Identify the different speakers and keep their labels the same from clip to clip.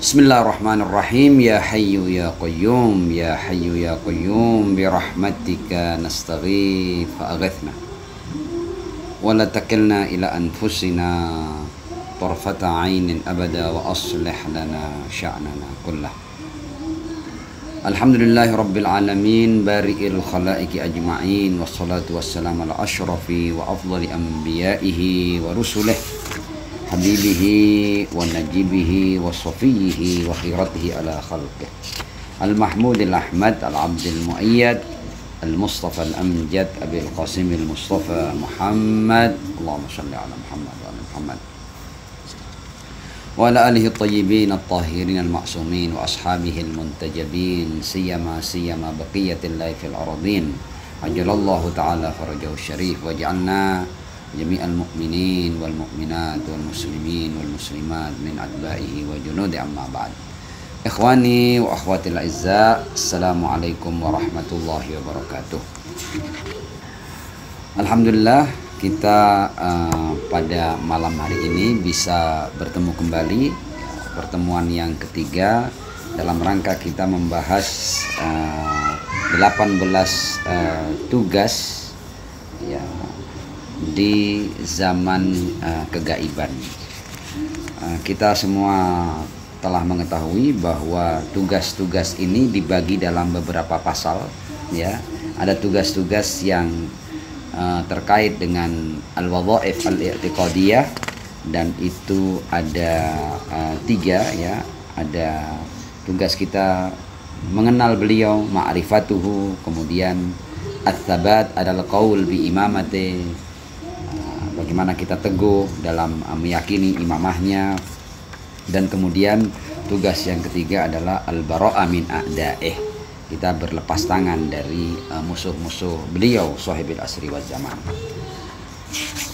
Speaker 1: Bismillahirrahmanirrahim. Ya Hayyu ya Qayyum, ya Hayyu ya Qayyum, bi rahmatika nastaghith fa'aghithna wa la takilna ila anfusina tarfata 'ainin abada wa aslih lana sya'nana kullah. Alhamdulillahi rabbil alamin, bari'il khalaiqi ajma'in, wassalatu wassalamu ala ashrafi wa afdali anbiya'ihi wa rusulih, habibihi wa najibihi wa safiyihi wa khiratihi ala khalqih, al-mahmudil ahmad al-abdil mu'ayyad al-mustafa al-amjad abil qasimil mustafa Muhammad. Allahumma salli ala Muhammad wa ala Muhammad wa ala alihi at-tayyibin at-tahirin al-ma'sumin wa ashabihi al-muntajabin, siyama baqiyatillahi fil aradin, ajalallahu ta'ala farajahu syarif wa ja'alna jami'al mu'minin wal mu'minat wal muslimin wal muslimat min atba'ihi wa junudi amma ba'd. Ikhwani wa akhwatil a'izza, assalamualaikum warahmatullahi wabarakatuh. Alhamdulillah kita pada malam hari ini bisa bertemu kembali, pertemuan yang ketiga dalam rangka kita membahas 18 tugas ya di zaman kegaiban. Kita semua telah mengetahui bahwa tugas-tugas ini dibagi dalam beberapa pasal ya. Ada tugas-tugas yang terkait dengan al-wadhaif al-i'tiqadiyah, dan itu ada 3 ya. Ada tugas kita mengenal beliau, ma'rifatuhu, kemudian at-thabat adalah qaul bi imamati, bagaimana kita teguh dalam meyakini imamahnya, dan kemudian tugas yang ketiga adalah al-bara'ah min a'da'ih, kita berlepas tangan dari musuh-musuh beliau sahibil asri wal zaman.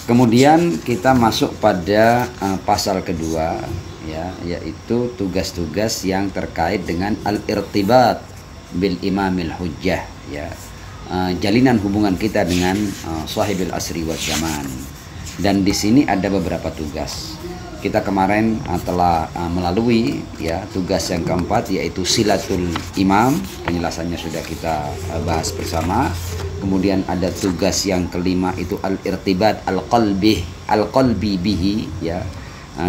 Speaker 1: Kemudian kita masuk pada pasal kedua ya, yaitu tugas-tugas yang terkait dengan al-irtibat bil imamil hujjah ya, jalinan hubungan kita dengan sahibil asri wal zaman. Dan di sini ada beberapa tugas. Kita kemarin telah melalui ya tugas yang keempat, yaitu silatul imam, penjelasannya sudah kita bahas bersama. Kemudian ada tugas yang kelima, itu al-irtibat al-qalbi bihi ya,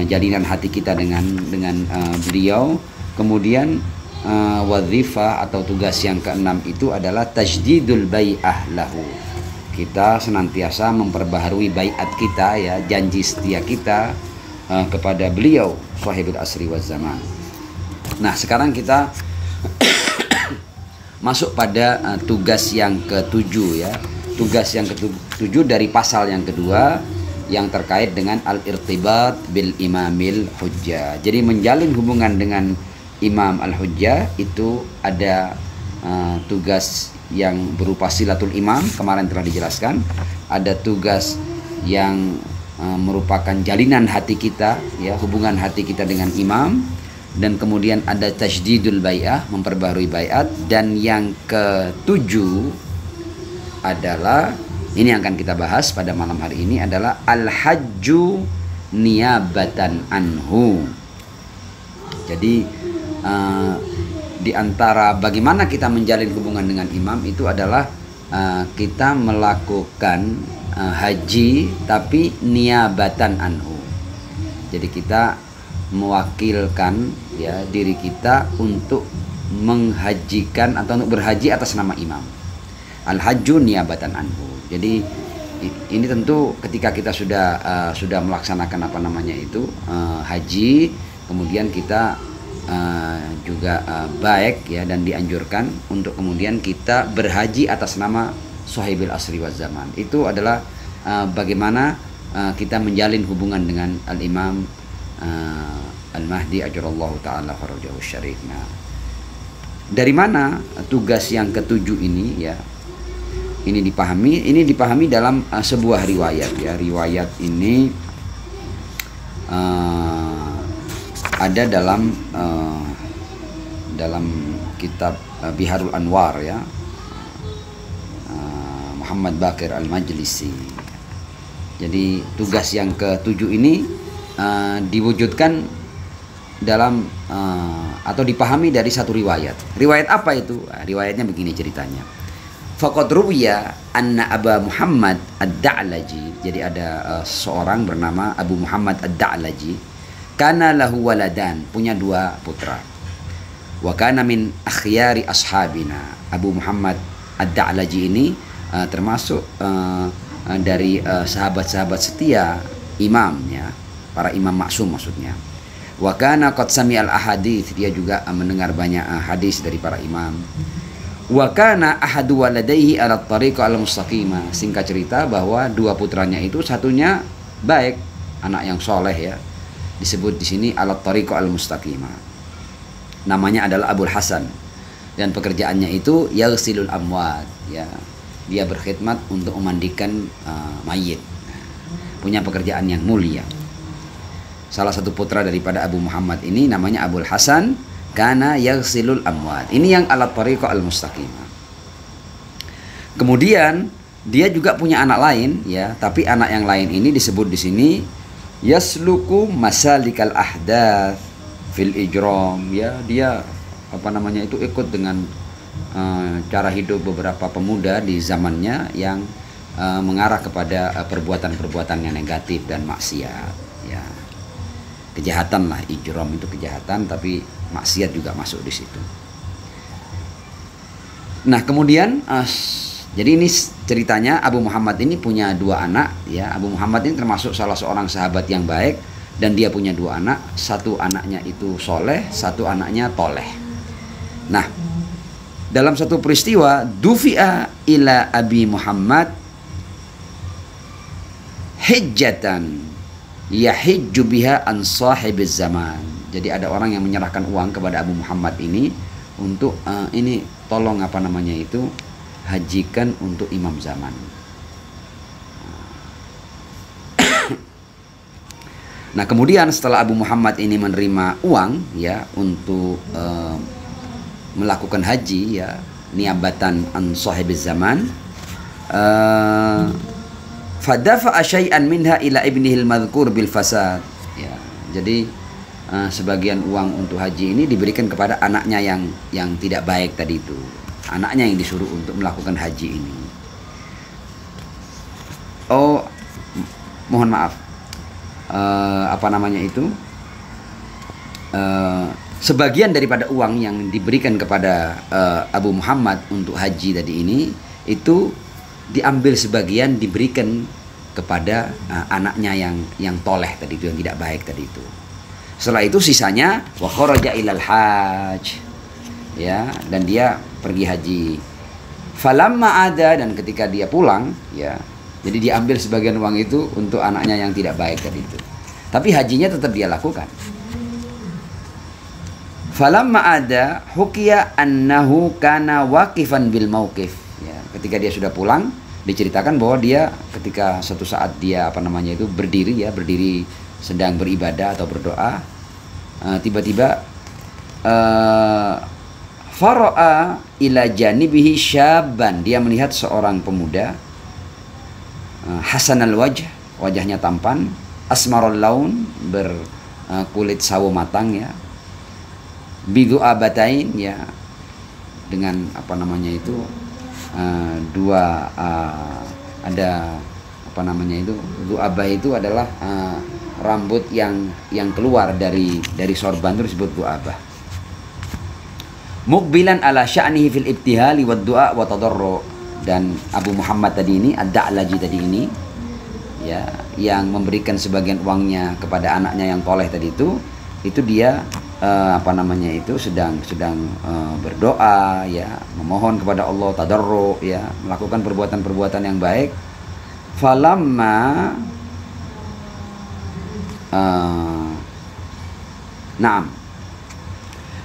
Speaker 1: jalinan hati kita dengan beliau. Kemudian wadhifah atau tugas yang keenam itu adalah tajdidul bai'ah lahu, kita senantiasa memperbaharui baiat kita ya, janji setia kita kepada beliau sahibul asri waz zaman. Nah, sekarang kita masuk pada tugas yang ketujuh ya. Tugas yang ketujuh dari pasal yang kedua yang terkait dengan al-irtibat bil imamil hujjah. Jadi menjalin hubungan dengan imam al-hujjah itu ada tugas yang berupa silatul imam, kemarin telah dijelaskan. Ada tugas yang merupakan jalinan hati kita ya, hubungan hati kita dengan imam, dan kemudian ada tajdidul bai'ah, memperbaharui baiat, dan yang ketujuh adalah ini yang akan kita bahas pada malam hari ini adalah al-hajju niyabatan anhu. Jadi di antara bagaimana kita menjalin hubungan dengan imam itu adalah kita melakukan haji tapi niyabatan anhu. Jadi kita mewakilkan ya diri kita untuk menghajikan atau untuk berhaji atas nama imam. Al-hajju niyabatan anhu. Jadi ini tentu ketika kita sudah melaksanakan haji, kemudian kita juga baik ya, dan dianjurkan untuk kemudian kita berhaji atas nama sahibil asri waz zaman. Itu adalah bagaimana kita menjalin hubungan dengan al-imam al-mahdi ajrallahu ta'ala farajahu syarif. Nah, dari mana tugas yang ketujuh ini ya? Ini dipahami dalam sebuah riwayat ya. Riwayat ini ada dalam kitab Biharul Anwar ya, Muhammad Baqir Al-Majlisi. Jadi tugas yang ketujuh ini diwujudkan dalam atau dipahami dari satu riwayat. Riwayat apa itu? Riwayatnya begini ceritanya. Faqad ruwiya anna Aba Muhammad Ad-Da'laji. Jadi ada seorang bernama Abu Muhammad Ad-Da'laji. Kana lahu waladan, punya 2 putra. Wa kana min akhyari ashabina. Abu Muhammad Ad-Da'laji ini termasuk dari sahabat-sahabat setia imam ya, para imam maksum maksudnya. Wa kana qad sami'al ahadits, dia juga mendengar banyak hadis dari para imam. Wa kana ahadu waladaihi ala tariqah al-mustaqimah. Singkat cerita bahwa 2 putranya itu satunya baik, anak yang soleh ya. Disebut di sini ala tariqah al-mustaqimah. Namanya adalah Abul Hasan dan pekerjaannya itu yaghsilul amwat ya. Dia berkhidmat untuk memandikan mayit. Punya pekerjaan yang mulia. Salah satu putra daripada Abu Muhammad ini namanya Abul Hasan, kana yaghsilul amwat. Ini yang ala tariqah al-mustaqimah. Kemudian dia juga punya anak lain ya, tapi anak yang lain ini disebut di sini yasluku masalikal ahdath fil ijram ya. Dia ikut dengan cara hidup beberapa pemuda di zamannya yang mengarah kepada perbuatan-perbuatan yang negatif dan maksiat ya. Kejahatan lah, ijram itu kejahatan, tapi maksiat juga masuk di situ. Nah kemudian jadi ini ceritanya Abu Muhammad ini punya 2 anak ya. Abu Muhammad ini termasuk salah seorang sahabat yang baik dan dia punya 2 anak. 1 anaknya itu soleh, 1 anaknya toleh. Nah dalam satu peristiwa dufi'a ila Abi Muhammad hijjatan yahijju biha an sahibiz zaman. Jadi ada orang yang menyerahkan uang kepada Abu Muhammad ini untuk ini tolong hajikan untuk imam zaman. Nah kemudian setelah Abu Muhammad ini menerima uang ya untuk melakukan haji ya, niabatan an sahibiz zaman, fadafa'a syai'an minha ila ibnihil madhkur bil fasad ya. Jadi sebagian uang untuk haji ini diberikan kepada anaknya yang tidak baik tadi itu. Anaknya yang disuruh untuk melakukan haji ini. Oh, mohon maaf. Sebagian daripada uang yang diberikan kepada Abu Muhammad untuk haji tadi ini itu diambil sebagian diberikan kepada anaknya yang toleh tadi itu, yang tidak baik tadi itu. Setelah itu sisanya wa kharaja ilal hajj ya, dan dia pergi haji. Falamma ada, dan ketika dia pulang ya, jadi diambil sebagian uang itu untuk anaknya yang tidak baik tadi itu. Tapi hajinya tetap dia lakukan. Falamma ada hukiya annahu kana waqifan bil mauqif ya, ketika dia sudah pulang diceritakan bahwa dia ketika suatu saat dia berdiri sedang beribadah atau berdoa, tiba-tiba fara'a ila janibihi syabban, dia melihat seorang pemuda hasanal wajh, wajahnya tampan, asmarul laun, berkulit sawo matang ya, bidu abatain ya, dengan du'abah itu adalah rambut yang keluar dari sorban itu disebut du'abah. Muqbilan ala sya'nihi fil ibtihali wad du'a wa tadarru. Dan Abu Muhammad tadi ini, Ad-Da'laji tadi ini ya, yang memberikan sebagian uangnya kepada anaknya yang toleh tadi itu dia sedang berdoa ya, memohon kepada Allah, tadarru ya, melakukan perbuatan-perbuatan yang baik. Falamma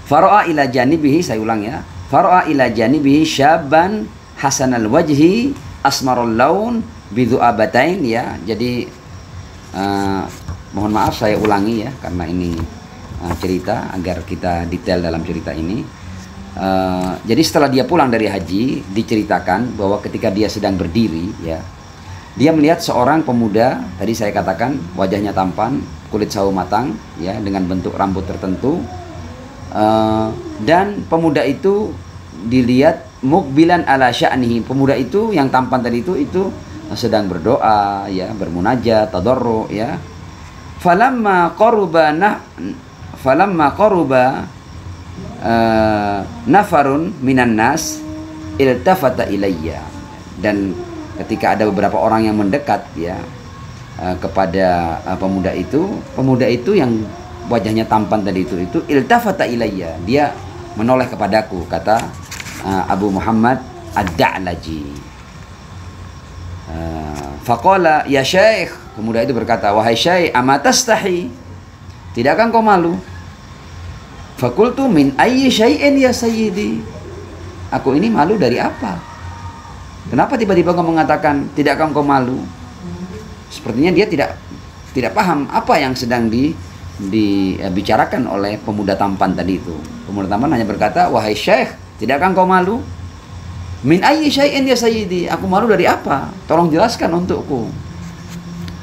Speaker 1: fara'a ila janibihi, saya ulang ya, fara'a ila janibihi syabban hasanal wajhi asmarul laun bidu'abatain ya. Jadi mohon maaf saya ulangi ya, karena ini cerita agar kita detail dalam cerita ini. Jadi setelah dia pulang dari haji, diceritakan bahwa ketika dia sedang berdiri ya, Dia melihat seorang pemuda, tadi saya katakan wajahnya tampan, kulit sawo matang, ya, dengan bentuk rambut tertentu, dan pemuda itu dilihat mukbilan ala sya'nihi. Pemuda itu yang tampan tadi itu sedang berdoa, ya, bermunajat, tadarru, ya. Falamma qaruba nafarun minan nas iltafata ilayya. Dan ketika ada beberapa orang yang mendekat, ya, kepada pemuda itu yang wajahnya tampan tadi itu iltafata ilayya, dia menoleh kepadaku, kata Abu Muhammad Ad-Da'laji. Faqala ya syekh, pemuda itu berkata, wahai syekh, amatastahi, tidakkah engkau malu? Fakultu min ayyi syai'in ya sayyidi, aku ini malu dari apa? Kenapa tiba-tiba engkau mengatakan tidakkah engkau malu? Sepertinya dia tidak paham apa yang sedang dibicarakan oleh pemuda tampan tadi itu. Pemuda tampan hanya berkata, wahai syekh, tidakkah engkau malu? Min ayyi syai'in ya sayyidi, aku malu dari apa? Tolong jelaskan untukku.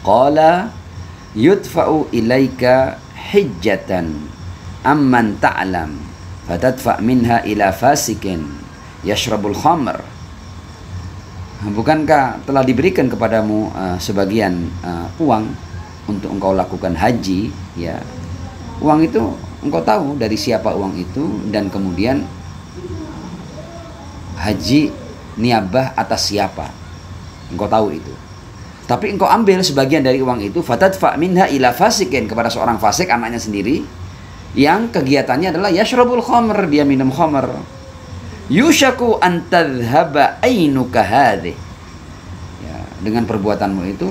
Speaker 1: Qala yudfa'u ilaika hijjatan amman ta'lam fatadfa' minha ila fasikin yashrabul khamr. Bukankah telah diberikan kepadamu sebagian uang untuk engkau lakukan haji, ya? Uang itu engkau tahu dari siapa uang itu, dan kemudian haji niabah atas siapa, engkau tahu itu. Tapi engkau ambil sebagian dari uang itu, fatadfa minha ila fasikin, kepada seorang fasik, anaknya sendiri, yang kegiatannya adalah yashrabul khamr, dia minum khamr. Yushaku an tadhhaba ainuka hadhi, ya, dengan perbuatanmu itu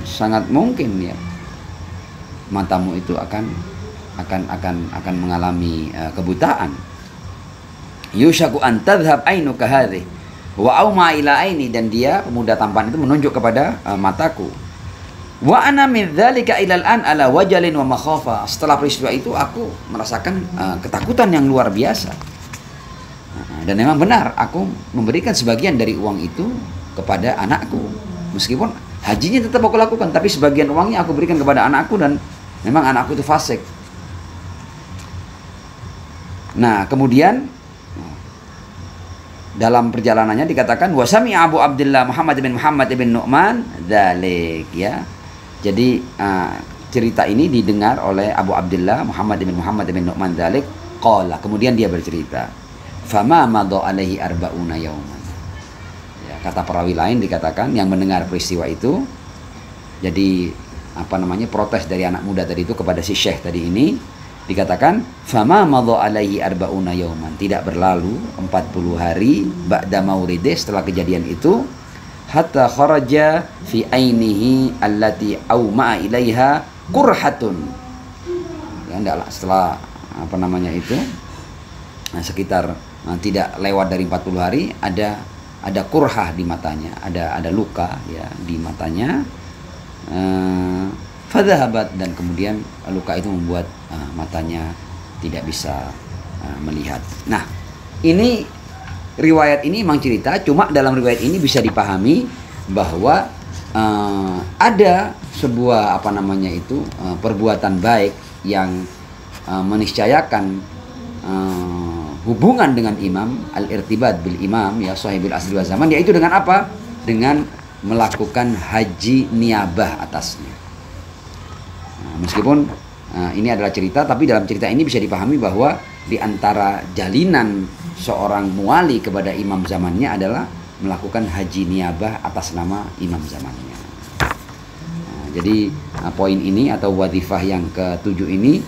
Speaker 1: sangat mungkin, ya, matamu itu akan mengalami kebutaan. Yushaku an tadhhab ainuka hadhi wa auma ila aini, dan dia, pemuda tampan itu, menunjuk kepada mataku. Wa ana min dzalika ilal an ala wajalin wa makhafa, setelah peristiwa itu aku merasakan ketakutan yang luar biasa. Dan memang benar, aku memberikan sebagian dari uang itu kepada anakku. Meskipun hajinya tetap aku lakukan, tapi sebagian uangnya aku berikan kepada anakku, dan memang anakku itu fasik. Nah, kemudian dalam perjalanannya dikatakan wasami Abu Abdullah Muhammad bin Nu'man dzalik, ya. Jadi cerita ini didengar oleh Abu Abdullah Muhammad bin Nu'man dzalik. Qala, kemudian dia bercerita, fama madha alaihi arba'una yauman. Ya, kata perawi lain dikatakan yang mendengar peristiwa itu, jadi protes dari anak muda tadi itu kepada si syekh tadi ini, dikatakan fama madha alaihi arba'una yauman, tidak berlalu 40 hari ba'da mauride, setelah kejadian itu, hatta kharaja fi ainihi allati auma ilaiha kurhatun. Ya, setelah sekitar tidak lewat dari 40 hari, ada kurhah di matanya, ada luka, ya, di matanya. Fadhahabat, dan kemudian luka itu membuat matanya tidak bisa melihat. Nah, ini riwayat ini memang cerita, cuma dalam riwayat ini bisa dipahami bahwa ada sebuah perbuatan baik yang meniscayakan hubungan dengan imam, al-irtibat bil imam, ya, sahibil asri wa zaman, yaitu dengan apa? Dengan melakukan haji niabah atasnya. Nah, meskipun ini adalah cerita, tapi dalam cerita ini bisa dipahami bahwa di antara jalinan seorang muwali kepada imam zamannya adalah melakukan haji niabah atas nama imam zamannya. Nah, jadi poin ini atau wadhifah yang ke-7 ini,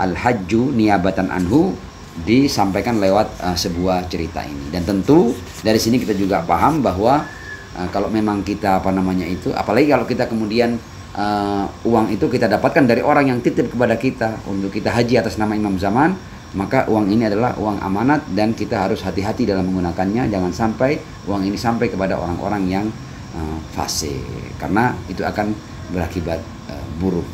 Speaker 1: al-hajju niabatan anhu, disampaikan lewat sebuah cerita ini. Dan tentu dari sini kita juga paham bahwa kalau memang kita apalagi kalau kita kemudian uang itu kita dapatkan dari orang yang titip kepada kita untuk kita haji atas nama imam zaman, maka uang ini adalah uang amanat dan kita harus hati-hati dalam menggunakannya. Jangan sampai uang ini sampai kepada orang-orang yang fasik, karena itu akan berakibat buruk.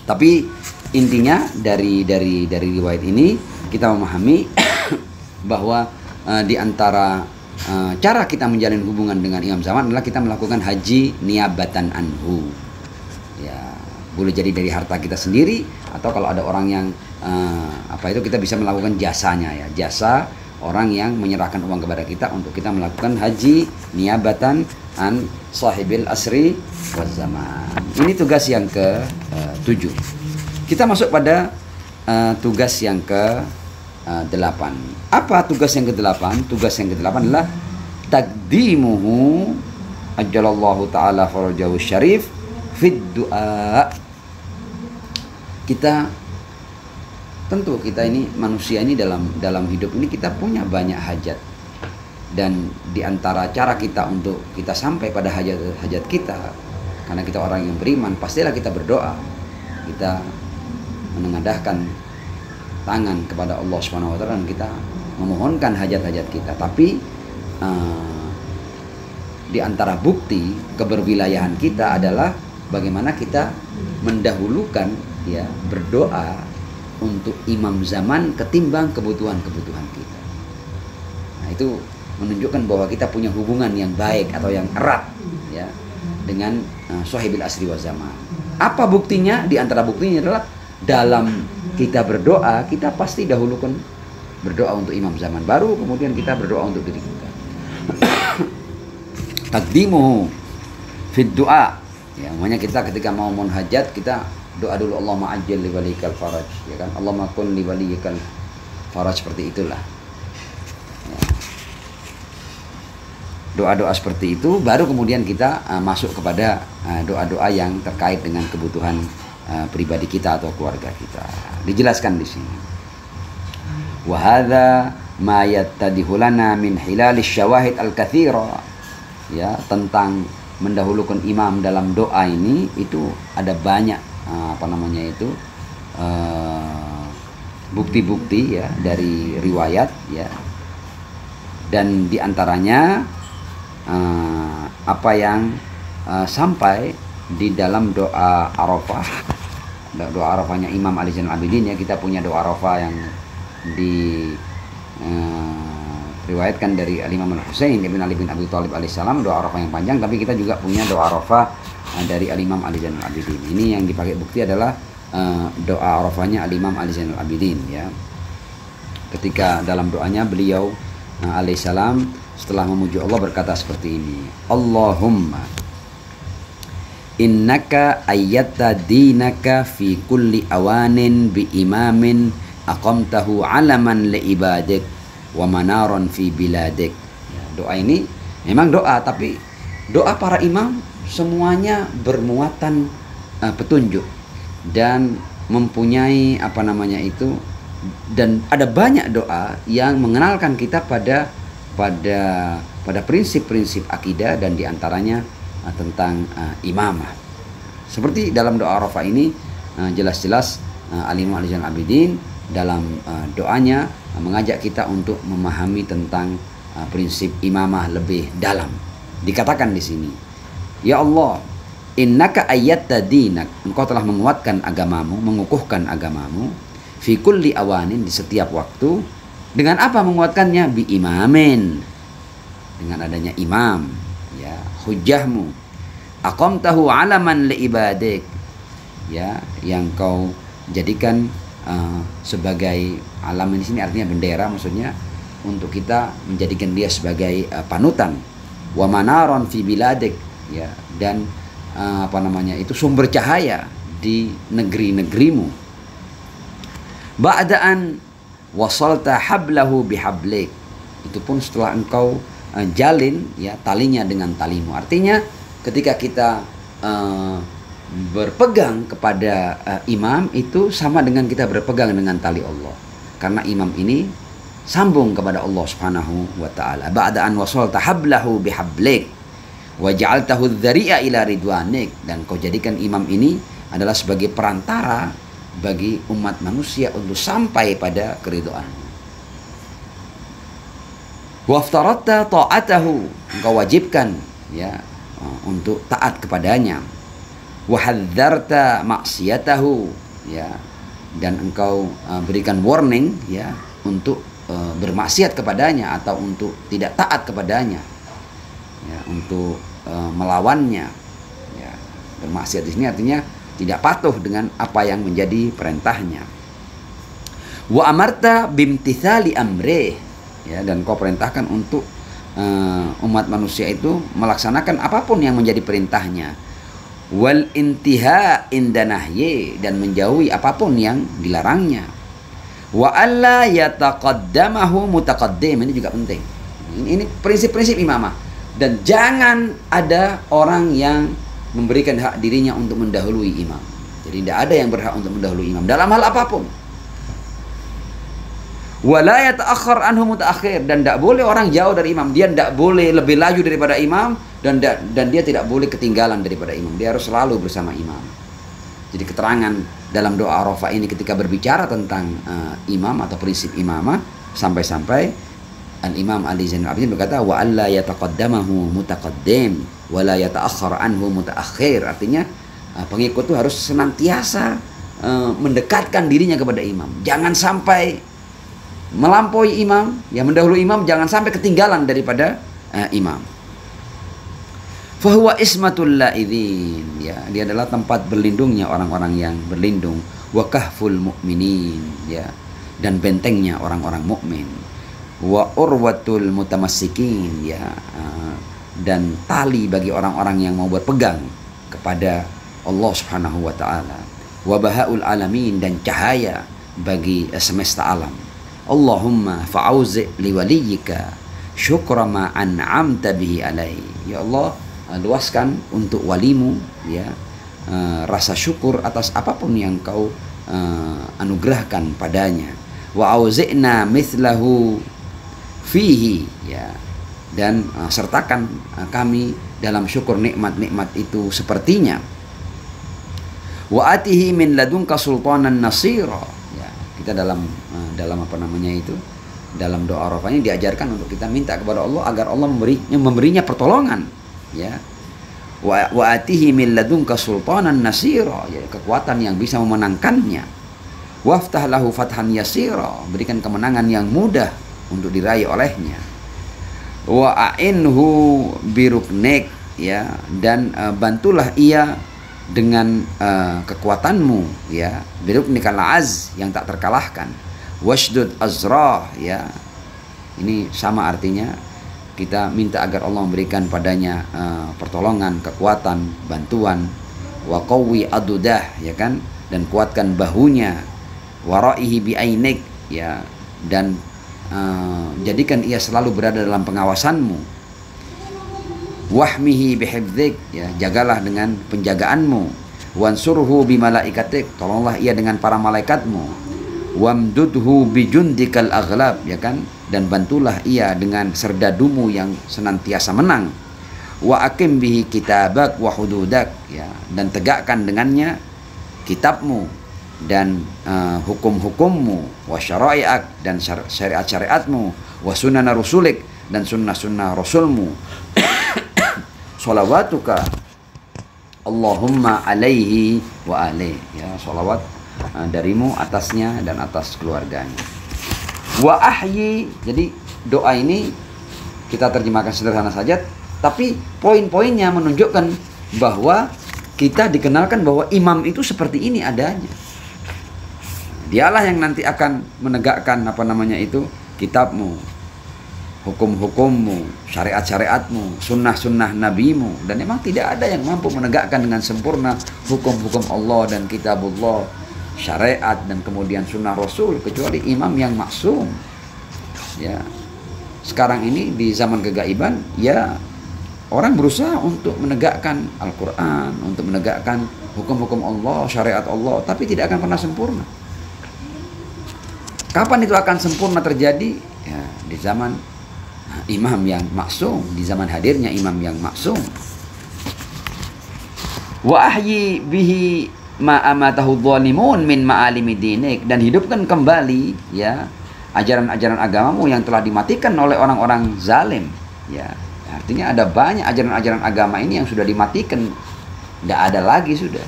Speaker 1: Tapi intinya dari riwayat ini kita memahami bahwa di antara cara kita menjalin hubungan dengan imam zaman adalah kita melakukan haji niabatan anhu. Ya, boleh jadi dari harta kita sendiri, atau kalau ada orang yang kita bisa melakukan jasanya, ya, jasa orang yang menyerahkan uang kepada kita untuk kita melakukan haji niabatan an sahibil asri waz zaman. Ini tugas yang ke-7. Kita masuk pada tugas yang ke-8. Apa tugas yang ke-8? Tugas yang ke-8 adalah taqdimuhu ajjalallahu ta'ala farajahu syarif fid du'a. Tentu kita ini manusia ini dalam hidup ini kita punya banyak hajat, dan diantara cara kita untuk kita sampai pada hajat kita, karena kita orang yang beriman, pastilah kita berdoa, kita menengadahkan tangan kepada Allah Subhanahu wa taala dan kita memohonkan hajat-hajat kita. Tapi di antara bukti keberwilayahan kita adalah bagaimana kita mendahulukan, ya, berdoa untuk imam zaman ketimbang kebutuhan-kebutuhan kita. Nah, itu menunjukkan bahwa kita punya hubungan yang baik atau yang erat, ya, dengan sahibil asri wa zaman. Apa buktinya? Di antara buktinya adalah dalam kita berdoa, kita pasti dahulukan berdoa untuk imam zaman, baru kemudian kita berdoa untuk diri kita. Taqdimuhu fid du'a. Ya, makanya kita ketika mau mohon hajat, kita doa dulu, Allahumma ajjal li walikal faraj, ya kan, Allahumma kun li walikal faraj, seperti itulah, ya. Doa-doa seperti itu baru kemudian kita masuk kepada doa-doa yang terkait dengan kebutuhan pribadi kita atau keluarga kita. Dijelaskan di sini, wa hadza ma yattadihu lana min hilalis syawahid al-katsira, ya, tentang mendahulukan imam dalam doa ini, itu ada banyak bukti-bukti, ya, dari riwayat, ya, dan diantaranya apa yang sampai di dalam doa Arafah, doa Arafahnya Imam Ali Zainal Abidin, ya. Kita punya doa Arafah yang riwayatkan dari Al-Imam Al-Husain ibn Ali bin Abi Thalib alaihissalam, doa Arafah yang panjang. Tapi kita juga punya doa Arafah dari Al-Imam Ali Zainal Abidin. Ini yang dipakai bukti adalah doa Arafahnya Al-Imam Ali Zainal Abidin, ya. Ketika dalam doanya beliau alaihissalam setelah memuji Allah berkata seperti ini, Allahumma innaka ayyatta dinaka fi kulli awanin bi imamin aqamtahu alaman li ibadik wa manaron fi biladik. Ya, doa ini memang doa, tapi doa para imam semuanya bermuatan petunjuk dan mempunyai dan ada banyak doa yang mengenalkan kita pada prinsip-prinsip akidah, dan diantaranya tentang imamah. Seperti dalam doa Arafah ini jelas-jelas Al-Imam Ali Zainal Abidin dalam doanya mengajak kita untuk memahami tentang prinsip imamah lebih dalam. Dikatakan di sini, ya Allah, innaka ayyatta dinak, engkau telah menguatkan agamamu, mengukuhkan agamamu, fi kulli awanin, di setiap waktu. Dengan apa menguatkannya? Bi imamin, dengan adanya imam, ya, hujjahmu. Aqamtahu alaman li ibadik, ya, yang kau jadikan sebagai alam. Di sini artinya bendera, maksudnya untuk kita menjadikan dia sebagai panutan. Wa manaron fi biladik, ya, dan sumber cahaya di negeri-negerimu. Ba'daan wasalta hablahu bihablik, itu pun setelah engkau jalin, ya, talinya dengan talimu. Artinya ketika kita berpegang kepada imam, itu sama dengan kita berpegang dengan tali Allah, karena imam ini sambung kepada Allah Subhanahu wa taala. Ba'daan wasalta hablahu bihablik wa ja'altahu dzari'a ila ridwanik, dan kau jadikan imam ini adalah sebagai perantara bagi umat manusia untuk sampai pada keridhaanmu. Waftarata ta'atahu, engkau wajibkan, ya, untuk taat kepadanya. Wahadzarta maksiatahu, ya, dan engkau berikan warning, ya, untuk bermaksiat kepadanya atau untuk tidak taat kepadanya, ya, untuk melawannya. Ya, bermaksiat di sini artinya tidak patuh dengan apa yang menjadi perintahnya. Wa amarta bimtithali amrih, ya, dan kau perintahkan untuk umat manusia itu melaksanakan apapun yang menjadi perintahnya. Wal intiha inda nahyi, dan menjauhi apapun yang dilarangnya. Wa alla yataqaddamahu mutaqaddim, ini juga penting. Ini prinsip-prinsip imamah. Dan jangan ada orang yang memberikan hak dirinya untuk mendahului imam. Jadi tidak ada yang berhak untuk mendahului imam dalam hal apapun. Wala yata'akhkhar anhu muta'akhir, dan tidak boleh orang jauh dari imam. Dia tidak boleh lebih laju daripada imam, dan dia tidak boleh ketinggalan daripada imam. Dia harus selalu bersama imam. Jadi keterangan dalam doa Arafah ini ketika berbicara tentang imam atau prinsip imamah, sampai-sampai Al-Imam Ali Zainul Abidin berkata wa alla yataqaddamahu mutaqaddim wa la yata'akhkhar anhu muta'akhir. Artinya pengikut itu harus senantiasa mendekatkan dirinya kepada imam. Jangan sampai melampaui imam, yang mendahului imam, jangan sampai ketinggalan daripada imam. Fahuwa ismatul la'idzin, ya, dia adalah tempat berlindungnya orang-orang yang berlindung. Wa kahful mu'minin, ya, dan bentengnya orang-orang mukmin. Wa urwatul mutamassikin, ya, dan tali bagi orang-orang yang mau berpegang kepada Allah Subhanahu wa taala. Wa bahaul alamin, dan cahaya bagi semesta alam. Allahumma fa'auzi' liwaliyika syukra ma an'amta bihi alaihi. Ya Allah, luaskan untuk walimu, ya, rasa syukur atas apapun yang kau anugerahkan padanya. Wa auzi'na mithlahu fihi, ya, dan sertakan kami dalam syukur nikmat-nikmat itu sepertinya. Wa atihi min ladunka sultanan nasira, ya, kita dalam dalam doa Arafah ini diajarkan untuk kita minta kepada Allah agar Allah memberinya pertolongan, ya. Wa atihi min ladunka sultanan nasira, ya, kekuatan yang bisa memenangkannya. Waftah lahu fathan yasira, berikan kemenangan yang mudah untuk diraih olehnya. Wa a'inhu biruknik, ya, dan bantulah ia dengan kekuatanmu, ya, biruknikal az, yang tak terkalahkan. Washdud azrah, ya, ini sama artinya, kita minta agar Allah memberikan padanya pertolongan, kekuatan, bantuan. Wa qawwi adudah, ya kan, dan kuatkan bahunya. Waraihi bi'ainik, ya, dan jadikan ia selalu berada dalam pengawasanmu. Wahmihi bihifdzik, ya, jagalah dengan penjagaanmu. Wansurhu bimalaikatik, tolonglah ia dengan para malaikatmu. Wamdudhu bijundikal aghlab, ya kan, dan bantulah ia dengan serdadumu yang senantiasa menang. Wa aqim bihi kitabak wa hududak, ya, dan tegakkan dengannya kitabmu dan hukum-hukummu. Wa syara'iak, dan syariat-syariatmu. Wa sunnana rusulik, dan sunnah-sunnah rasulmu. Sholawatuka Allahumma alaihi wa alaih, ya, sholawat darimu atasnya dan atas keluarganya. Wa ahyi, jadi doa ini kita terjemahkan sederhana saja, tapi poin-poinnya menunjukkan bahwa kita dikenalkan bahwa imam itu seperti ini adanya. Dialah yang nanti akan menegakkan kitabmu, hukum-hukummu, syariat-syariatmu, sunnah-sunnah nabimu. Dan memang tidak ada yang mampu menegakkan dengan sempurna hukum-hukum Allah dan kitabullah, syariat, dan kemudian sunnah rasul, kecuali imam yang maksum, ya. Sekarang ini di zaman kegaiban, ya, orang berusaha untuk menegakkan Al-Quran, untuk menegakkan hukum-hukum Allah, syariat Allah, tapi tidak akan pernah sempurna. Kapan itu akan sempurna terjadi? Ya, di zaman imam yang maksum, di zaman hadirnya imam yang maksum. Wa ahyi bihi ma amatahu dhalimun min ma'alimi dinik, dan hidupkan kembali, ya, ajaran-ajaran agamamu yang telah dimatikan oleh orang-orang zalim, ya. Artinya ada banyak ajaran-ajaran agama ini yang sudah dimatikan, tidak ada lagi sudah,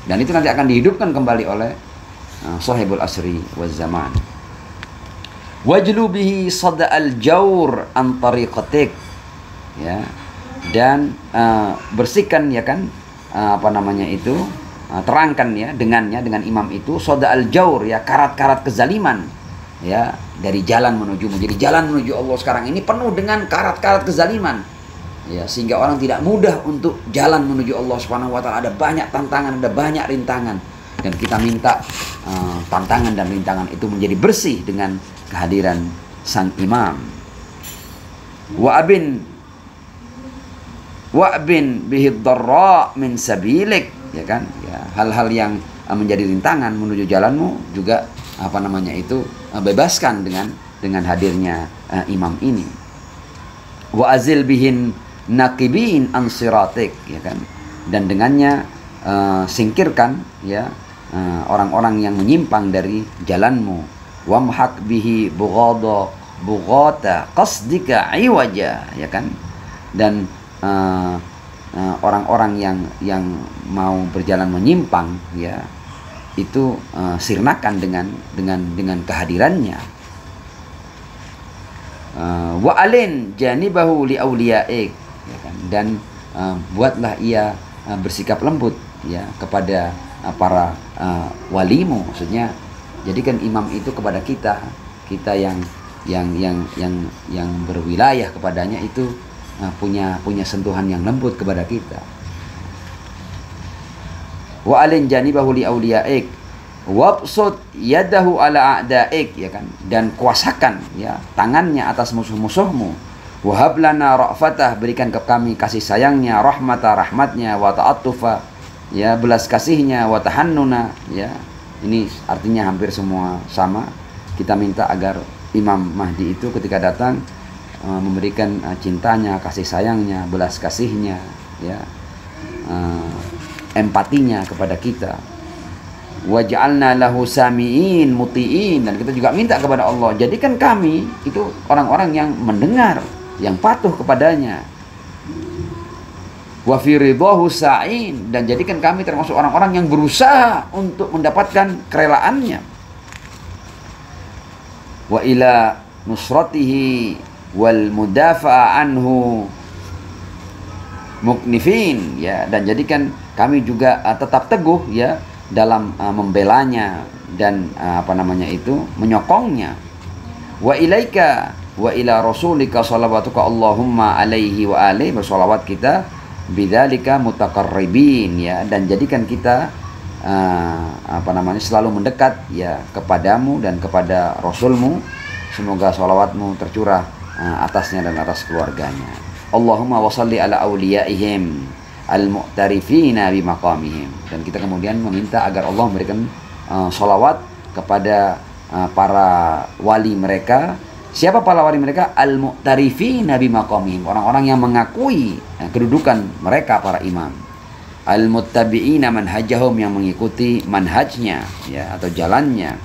Speaker 1: dan itu nanti akan dihidupkan kembali oleh sahibul asri waz zaman. Wajlu bihi sada'al jawr an tariqatik, ya, dan bersihkan, ya kan, apa namanya itu, terangkan ya dengannya, dengan imam itu, sada'al jawr, ya, karat-karat kezaliman, ya, dari jalan menuju. Jadi jalan menuju Allah sekarang ini penuh dengan karat-karat kezaliman, ya, sehingga orang tidak mudah untuk jalan menuju Allah Subhanahu wa taala. Ada banyak tantangan, ada banyak rintangan, dan kita minta tantangan dan rintangan itu menjadi bersih dengan kehadiran sang imam. Wa'bin bihi dharra min sabilik, ya kan, ya, hal-hal yang menjadi rintangan menuju jalanmu juga, apa namanya itu, bebaskan dengan hadirnya imam ini. Wa azil bihin naqibin an siratik, ya kan, dan dengannya singkirkan, ya, orang-orang yang menyimpang dari jalanmu. Wamhaq bihi bughata qasdika iwaja, ya kan, dan orang-orang yang mau berjalan menyimpang, ya, itu sirnakan dengan kehadirannya. Wa alin janibahu li auliyaik, ya kan, dan buatlah ia bersikap lembut, ya, kepada para walimu. Maksudnya jadikan imam itu kepada kita yang berwilayah kepadanya itu punya sentuhan yang lembut kepada kita. Wa alin janibahu li auliyaik wabsut yadahu ala a'daik, ya kan, dan kuasakan, ya, tangannya atas musuh-musuhmu. Wahab lana ra'fatah, berikan ke kami kasih sayangnya, rahmatnya, wa ta'attufa, ya, belas kasihnya, wa tahannuna, ya. Ini artinya hampir semua sama. Kita minta agar Imam Mahdi itu ketika datang memberikan cintanya, kasih sayangnya, belas kasihnya, ya, empatinya kepada kita. Waj'alna lahu sami'in muti'in, dan kita juga minta kepada Allah, jadikan kami itu orang-orang yang mendengar, yang patuh kepadanya. Wa fi ridahu sa'in, dan jadikan kami termasuk orang-orang yang berusaha untuk mendapatkan kerelaannya. Wa ila nusratihi wal mudafa'a anhu muknifin, ya, dan jadikan kami juga tetap teguh, ya, dalam membelanya dan apa namanya itu, menyokongnya. Wa ilaika wa ila rasulika shalawatuka Allahumma alaihi wa alihi, bersolawat kita bidzalika mutaqarribin, ya, dan jadikan kita apa namanya, selalu mendekat, ya, kepadamu dan kepada rasulmu. Semoga sholawatmu tercurah atasnya dan atas keluarganya. Allahumma wasalli ala awliyaihim al-mu'tarifina bimaqamihim, dan kita kemudian meminta agar Allah memberikan sholawat kepada para wali mereka. Siapa para wali mereka? Al-mu'tarifina bimaqamihim, orang-orang yang mengakui kedudukan mereka, para imam. Al-muttabi'ina manhajahum, yang mengikuti manhajnya, ya, atau jalannya.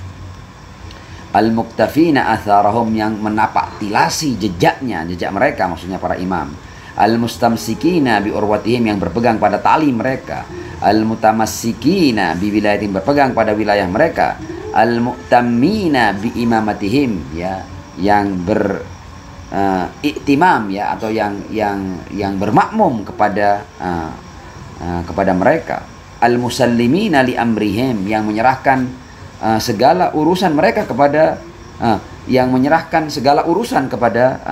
Speaker 1: Al-muktafina atharahum, yang menapak tilasi jejaknya, jejak mereka, maksudnya para imam. Al-mustamsikina bi urwatihim, yang berpegang pada tali mereka. Al-mutamassikina bi wilayatihim, berpegang pada wilayah mereka. Al-mu'tammina bi imamatihim, ya, yang iktimam, ya, atau yang bermakmum kepada mereka. Al-musallimina li amrihim, yang menyerahkan segala urusan mereka kepada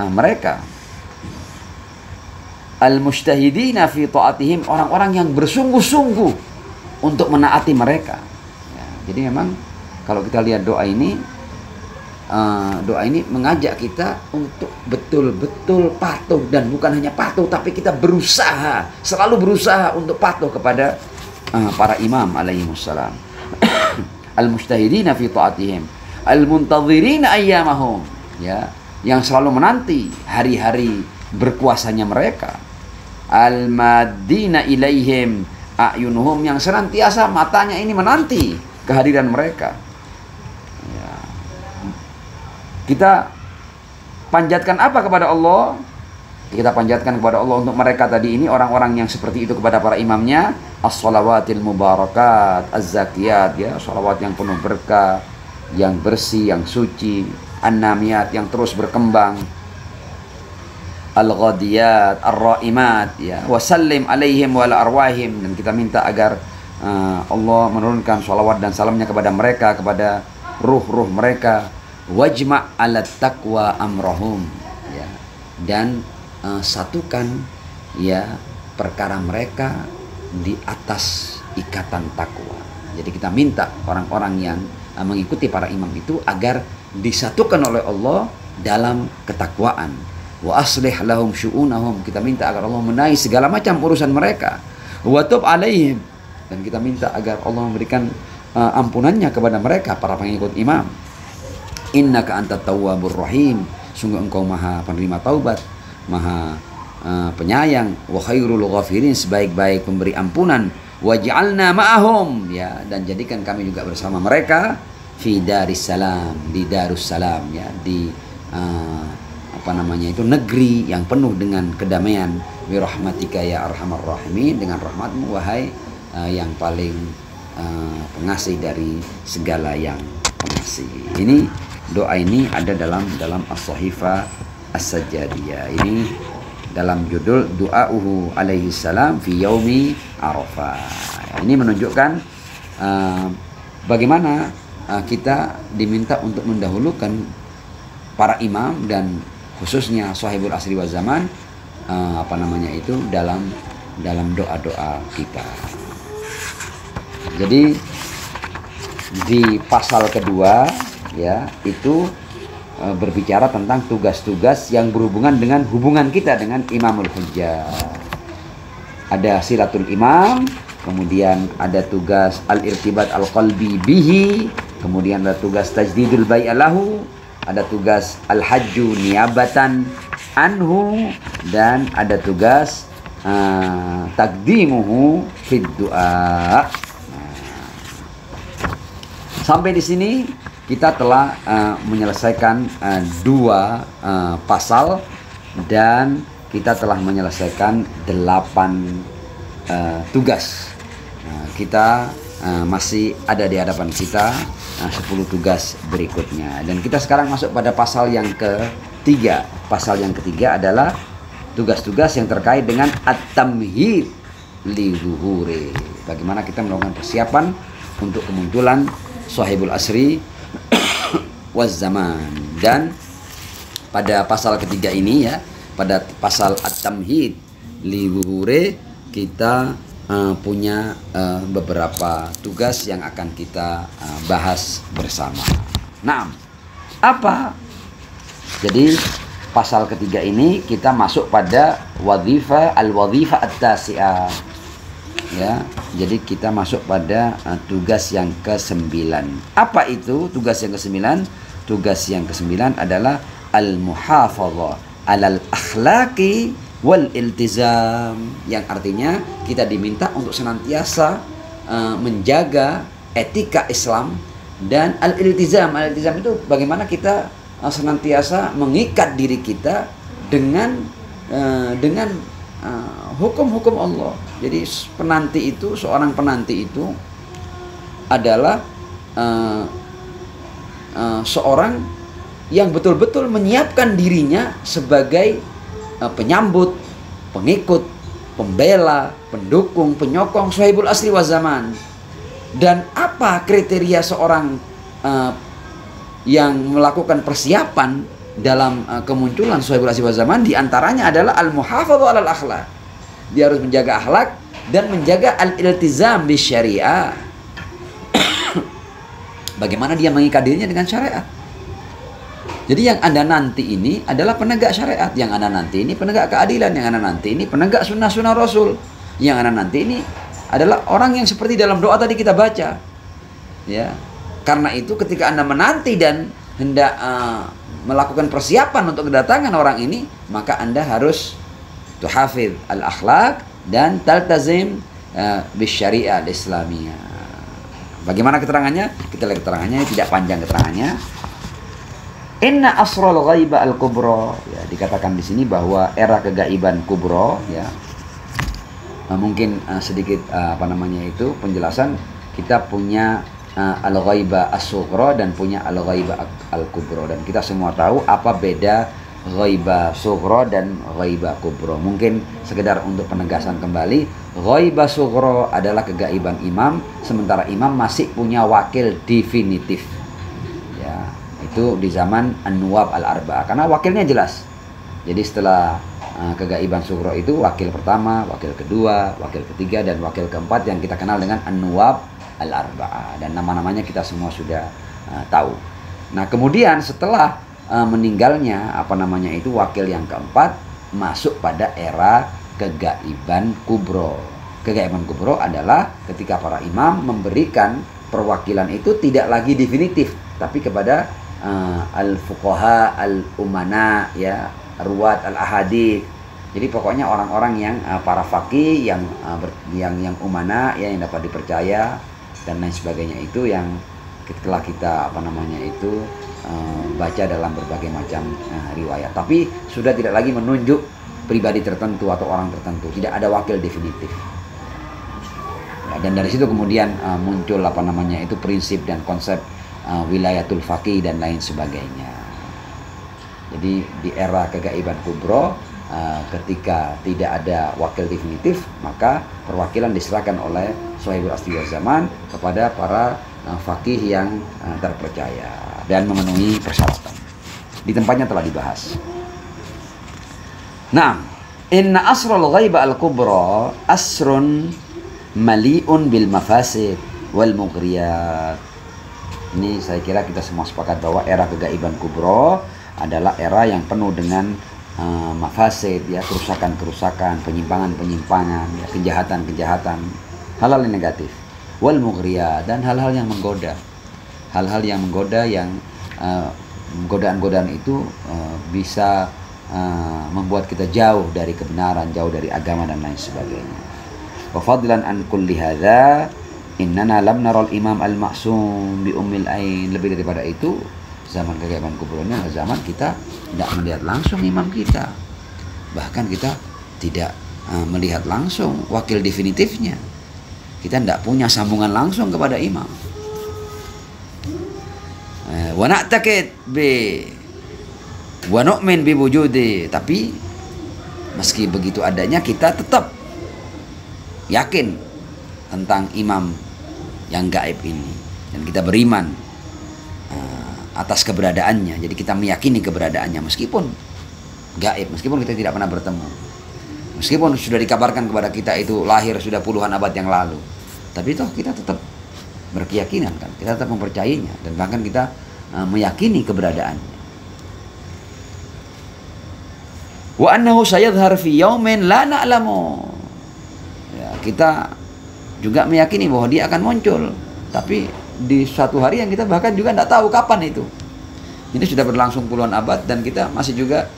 Speaker 1: mereka. Al-mujtahidina fi ta'atihim, orang-orang yang bersungguh-sungguh untuk menaati mereka, ya. Jadi memang kalau kita lihat doa ini mengajak kita untuk betul-betul patuh, dan bukan hanya patuh tapi kita berusaha, selalu berusaha untuk patuh kepada para imam alaihimussalam. Al-mujtahidina fi ta'atihim al-muntadhirina ayyamahum, ya, yang selalu menanti hari-hari berkuasanya mereka. Al-madina ilaihim a'yunuhum, yang senantiasa matanya ini menanti kehadiran mereka, ya. Kita panjatkan apa kepada Allah? Kita panjatkan kepada Allah untuk mereka tadi ini, orang-orang yang seperti itu, kepada para imamnya. As-salawatil mubarakat az-zakiyat, ya, salawat yang penuh berkah, yang bersih, yang suci, an-namiyat yang terus berkembang, al-ghadiyat, ar-raimat, ya, wasallim alaihim wa ala arwahim, dan kita minta agar Allah menurunkan sholawat dan salamnya kepada mereka, kepada ruh-ruh mereka, wajma' ala taqwa amrahum, ya, dan satukan ya perkara mereka di atas ikatan takwa. Jadi kita minta orang-orang yang mengikuti para imam itu agar disatukan oleh Allah dalam ketakwaan. Wa aslih lahum syu'unahum, kita minta agar Allah menahi segala macam urusan mereka. Wa tub alaihim, dan kita minta agar Allah memberikan ampunannya kepada mereka, para pengikut imam. Innaka antat tawwabur rahim, sungguh engkau maha penerima taubat, maha penyayang, wa khairul ghafirin, sebaik-baik pemberi ampunan, waj'alna ma'ahum, ya, dan jadikan kami juga bersama mereka fi darissalam, di darussalam, ya, di negeri yang penuh dengan kedamaian, bi rahmatika ya arhamar rahimin, dengan rahmatmu wahai yang paling pengasih dari segala yang pengasih. Ini doa ini ada dalam as-sahifah as-sajjadiyah. Ini dalam judul du'auhu alaihi salam fi yaumi Arafah. Ini menunjukkan bagaimana kita diminta untuk mendahulukan para imam dan khususnya sahibul asri wa zaman dalam doa-doa kita. Jadi di pasal kedua, ya, itu berbicara tentang tugas-tugas yang berhubungan dengan hubungan kita dengan Imamul Hujjah. Ada silatul imam, kemudian ada tugas al-irtibat al-qalbi bihi, kemudian ada tugas tajdidul bai'ah lahu, ada tugas al-hajju niyabatan anhu, dan ada tugas taqdimuhu fid du'a. Sampai di sini kita telah menyelesaikan dua pasal, dan kita telah menyelesaikan 8 tugas. Kita masih ada di hadapan kita 10 tugas berikutnya, dan kita sekarang masuk pada pasal yang ketiga. Pasal yang ketiga adalah tugas-tugas yang terkait dengan at-tamhid li zuhuri. Bagaimana kita melakukan persiapan untuk kemunculan sahibul asri waz zaman. Dan pada pasal ketiga ini, ya, pada pasal at-tamhid li zuhuri, kita punya beberapa tugas yang akan kita bahas bersama. Nah, apa? Jadi pasal ketiga ini kita masuk pada al-wadhifah at-tasi'ah. Ya, jadi kita masuk pada tugas yang ke-9. Apa itu tugas yang ke-9? Tugas yang ke-9 adalah al-muhafadzah 'alal akhlaqi wal iltizam, yang artinya kita diminta untuk senantiasa menjaga etika Islam dan al-iltizam. Al-iltizam itu bagaimana kita senantiasa mengikat diri kita dengan hukum-hukum Allah. Jadi seorang penanti itu adalah seorang yang betul-betul menyiapkan dirinya sebagai penyambut, pengikut, pembela, pendukung, penyokong sahibul asri wa zaman. Dan apa kriteria seorang yang melakukan persiapan dalam kemunculan sahibul asri wa zaman? Di antaranya adalah al-muhafadzah 'alal akhlaq. Dia harus menjaga akhlak dan menjaga al-iltizam bis syariah. Bagaimana dia mengikat dirinya dengan syariat? Jadi yang Anda nanti ini adalah penegak syariat, yang Anda nanti ini penegak keadilan, yang Anda nanti ini penegak sunnah-sunnah Rasul, yang Anda nanti ini adalah orang yang seperti dalam doa tadi kita baca. Ya, karena itu ketika Anda menanti dan hendak melakukan persiapan untuk kedatangan orang ini, maka Anda harus tuhafidz al-akhlaq dan taltazim bis syariah al-islamiyah. Bagaimana keterangannya? Kita lihat keterangannya, tidak panjang keterangannya. Inna asral ghaiba al-kubra, ya, dikatakan di sini bahwa era kegaiban kubra, ya. Mungkin sedikit penjelasan. Kita punya al-ghaibah as-sughra dan punya al-ghaibah al-kubra. Dan kita semua tahu apa beda ghaibah sughra dan ghaibah kubra. Mungkin sekedar untuk penegasan kembali, ghaibah sughra adalah kegaiban imam, sementara imam masih punya wakil definitif. Ya, itu di zaman an-nuwab al-arba'ah, karena wakilnya jelas. Jadi setelah kegaiban sughra itu wakil pertama, wakil kedua, wakil ketiga, dan wakil keempat yang kita kenal dengan an-nuwab al-arba'ah, dan nama-namanya kita semua sudah tahu. Nah, kemudian setelah meninggalnya wakil yang keempat, masuk pada era kegaiban kubro. Kegaiban kubro adalah ketika para imam memberikan perwakilan itu tidak lagi definitif, tapi kepada al-fuqaha al-umana, ya, ruwat al-ahadith. Jadi pokoknya orang-orang yang para faqih yang umana, ya, yang dapat dipercaya dan lain sebagainya, itu yang telah kita baca dalam berbagai macam riwayat. Tapi sudah tidak lagi menunjuk pribadi tertentu atau orang tertentu, tidak ada wakil definitif. Ya, dan dari situ kemudian muncul prinsip dan konsep wilayatul faqih dan lain sebagainya. Jadi di era kegaiban kubro, ketika tidak ada wakil definitif, maka perwakilan diserahkan oleh sahibul asri wal zaman kepada para faqih yang terpercaya dan memenuhi persyaratan. Di tempatnya telah dibahas. Nah, inna asrul ghaibah al-kubra asrun mali'un bil mafasid wal mughriyat. Ini saya kira kita semua sepakat bahwa era kegaiban kubro adalah era yang penuh dengan mafasid, ya, kerusakan-kerusakan, penyimpangan-penyimpangan, ya, kejahatan-kejahatan, hal-hal yang negatif, wal mughriyat, dan hal-hal yang menggoda. Hal-hal yang menggoda, yang godaan-godaan itu bisa membuat kita jauh dari kebenaran, jauh dari agama dan lain sebagainya. Wa fadlan an kulli hadza innana lam naral imam al-ma'sum bi ummil ain. Lebih daripada itu, zaman kegaiban kubronya zaman kita tidak melihat langsung imam kita. Bahkan kita tidak melihat langsung wakil definitifnya. Kita tidak punya sambungan langsung kepada imam. Wa na'taqid bi wa nu'min bi wujudi. Tapi meski begitu adanya, kita tetap yakin tentang imam yang gaib ini, dan kita beriman atas keberadaannya. Jadi kita meyakini keberadaannya meskipun gaib, meskipun kita tidak pernah bertemu, meskipun sudah dikabarkan kepada kita itu lahir sudah puluhan abad yang lalu, tapi toh kita tetap berkeyakinan, kan, kita tetap mempercayainya, dan bahkan kita meyakini keberadaannya. Wa annahu sayadhhar fi yaumin la na'lamu. Ya, kita juga meyakini bahwa dia akan muncul, tapi di suatu hari yang kita bahkan juga tidak tahu kapan itu. Ini sudah berlangsung puluhan abad dan kita masih juga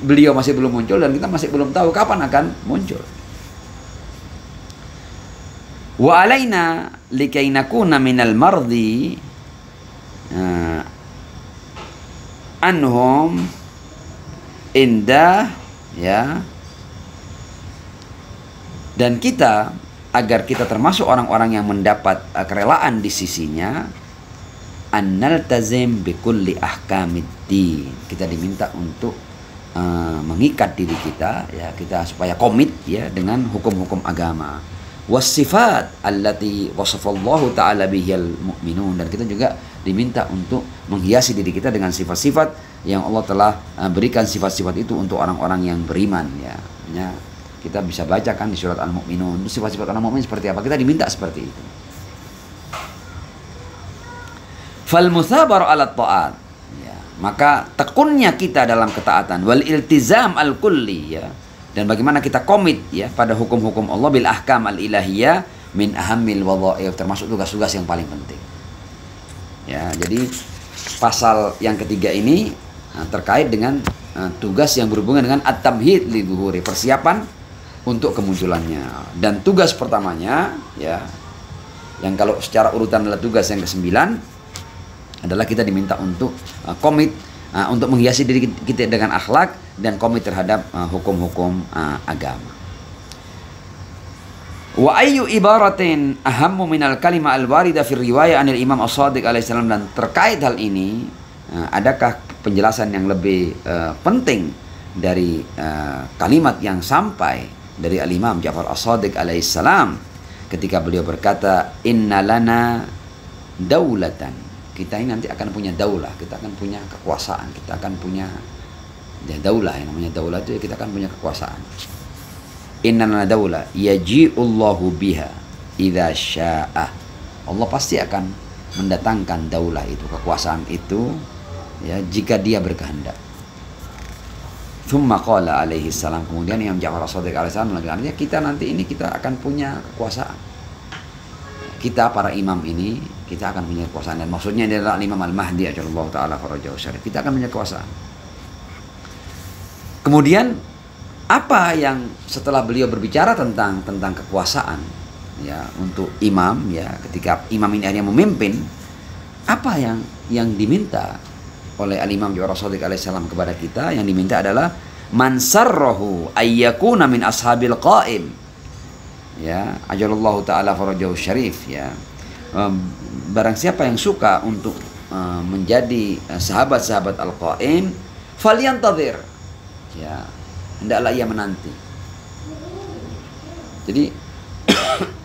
Speaker 1: beliau masih belum muncul, dan kita masih belum tahu kapan akan muncul. Wa alaina likay nakuna minal mardi anhum indah, ya, dan kita, agar kita termasuk orang-orang yang mendapat kerelaan di sisinya, annal tazim bikulli ahkamiddin. Kita diminta untuk mengikat diri kita, ya, kita supaya komit, ya, dengan hukum-hukum agama. Wasifat allati wasafallahu ta'ala bihil mu'minun, dan kita juga diminta untuk menghiasi diri kita dengan sifat-sifat yang Allah telah berikan sifat-sifat itu untuk orang-orang yang beriman, ya. Kita bisa bacakan di surat Al-Mu'minun sifat-sifat orang mukmin seperti apa. Kita diminta seperti itu. Fal muthabar ala ta'at, ya, maka tekunnya kita dalam ketaatan, wal iltizam al kulli, ya, dan bagaimana kita komit, ya, pada hukum-hukum Allah, bil ahkam al ilahiyah min ahammil wadha'if, termasuk tugas-tugas yang paling penting. Ya, jadi pasal yang ketiga ini terkait dengan tugas yang berhubungan dengan at-tamhid li dhuhuri, persiapan untuk kemunculannya. Dan tugas pertamanya, ya, yang kalau secara urutan adalah tugas yang ke-9, adalah kita diminta untuk komit untuk menghiasi diri kita dengan akhlak dan komit terhadap hukum-hukum agama. Wa ayyu ibaratin ahammu minal kalimah al-warida fi riwayah anil Imam As-Shadiq alaihissalam. Dan terkait hal ini, adakah penjelasan yang lebih penting dari kalimat yang sampai dari Al-Imam Ja'far As-Shadiq alaihissalam ketika beliau berkata, inna lana daulatan, kita ini nanti akan punya daulah, kita akan punya kekuasaan, kita akan punya ya, daulah. Yang namanya daulah itu ya, kita akan punya kekuasaan. Inna lana daulah yaji'ullahu biha idza syaa. Allah pasti akan mendatangkan daulah itu, kekuasaan itu ya, jika dia berkehendak. Tsumma qala alaihi salam, kemudian Imam Ja'far As-Shadiq alaihi salam mengatakan, kita nanti ini kita akan punya kekuasaan. Kita para imam ini kita akan punya kekuasaan, dan maksudnya adalah Imam Al-Mahdi ajallahu taala farajahu syarif. Kita akan punya kekuasaan. Kemudian apa yang setelah beliau berbicara tentang kekuasaan ya untuk imam ya, ketika imam ini hanya memimpin, apa yang diminta oleh Al-Imam Ja'far As-Shadiq alaihissalam kepada kita? Yang diminta adalah man sarrahu ayyakuna min ashabil qaim ya, ajallallahu taala farajahu syarif ya. Barang siapa yang suka untuk menjadi sahabat-sahabat al-qaim, falyantadhir ya, hendaklah ia menanti. Jadi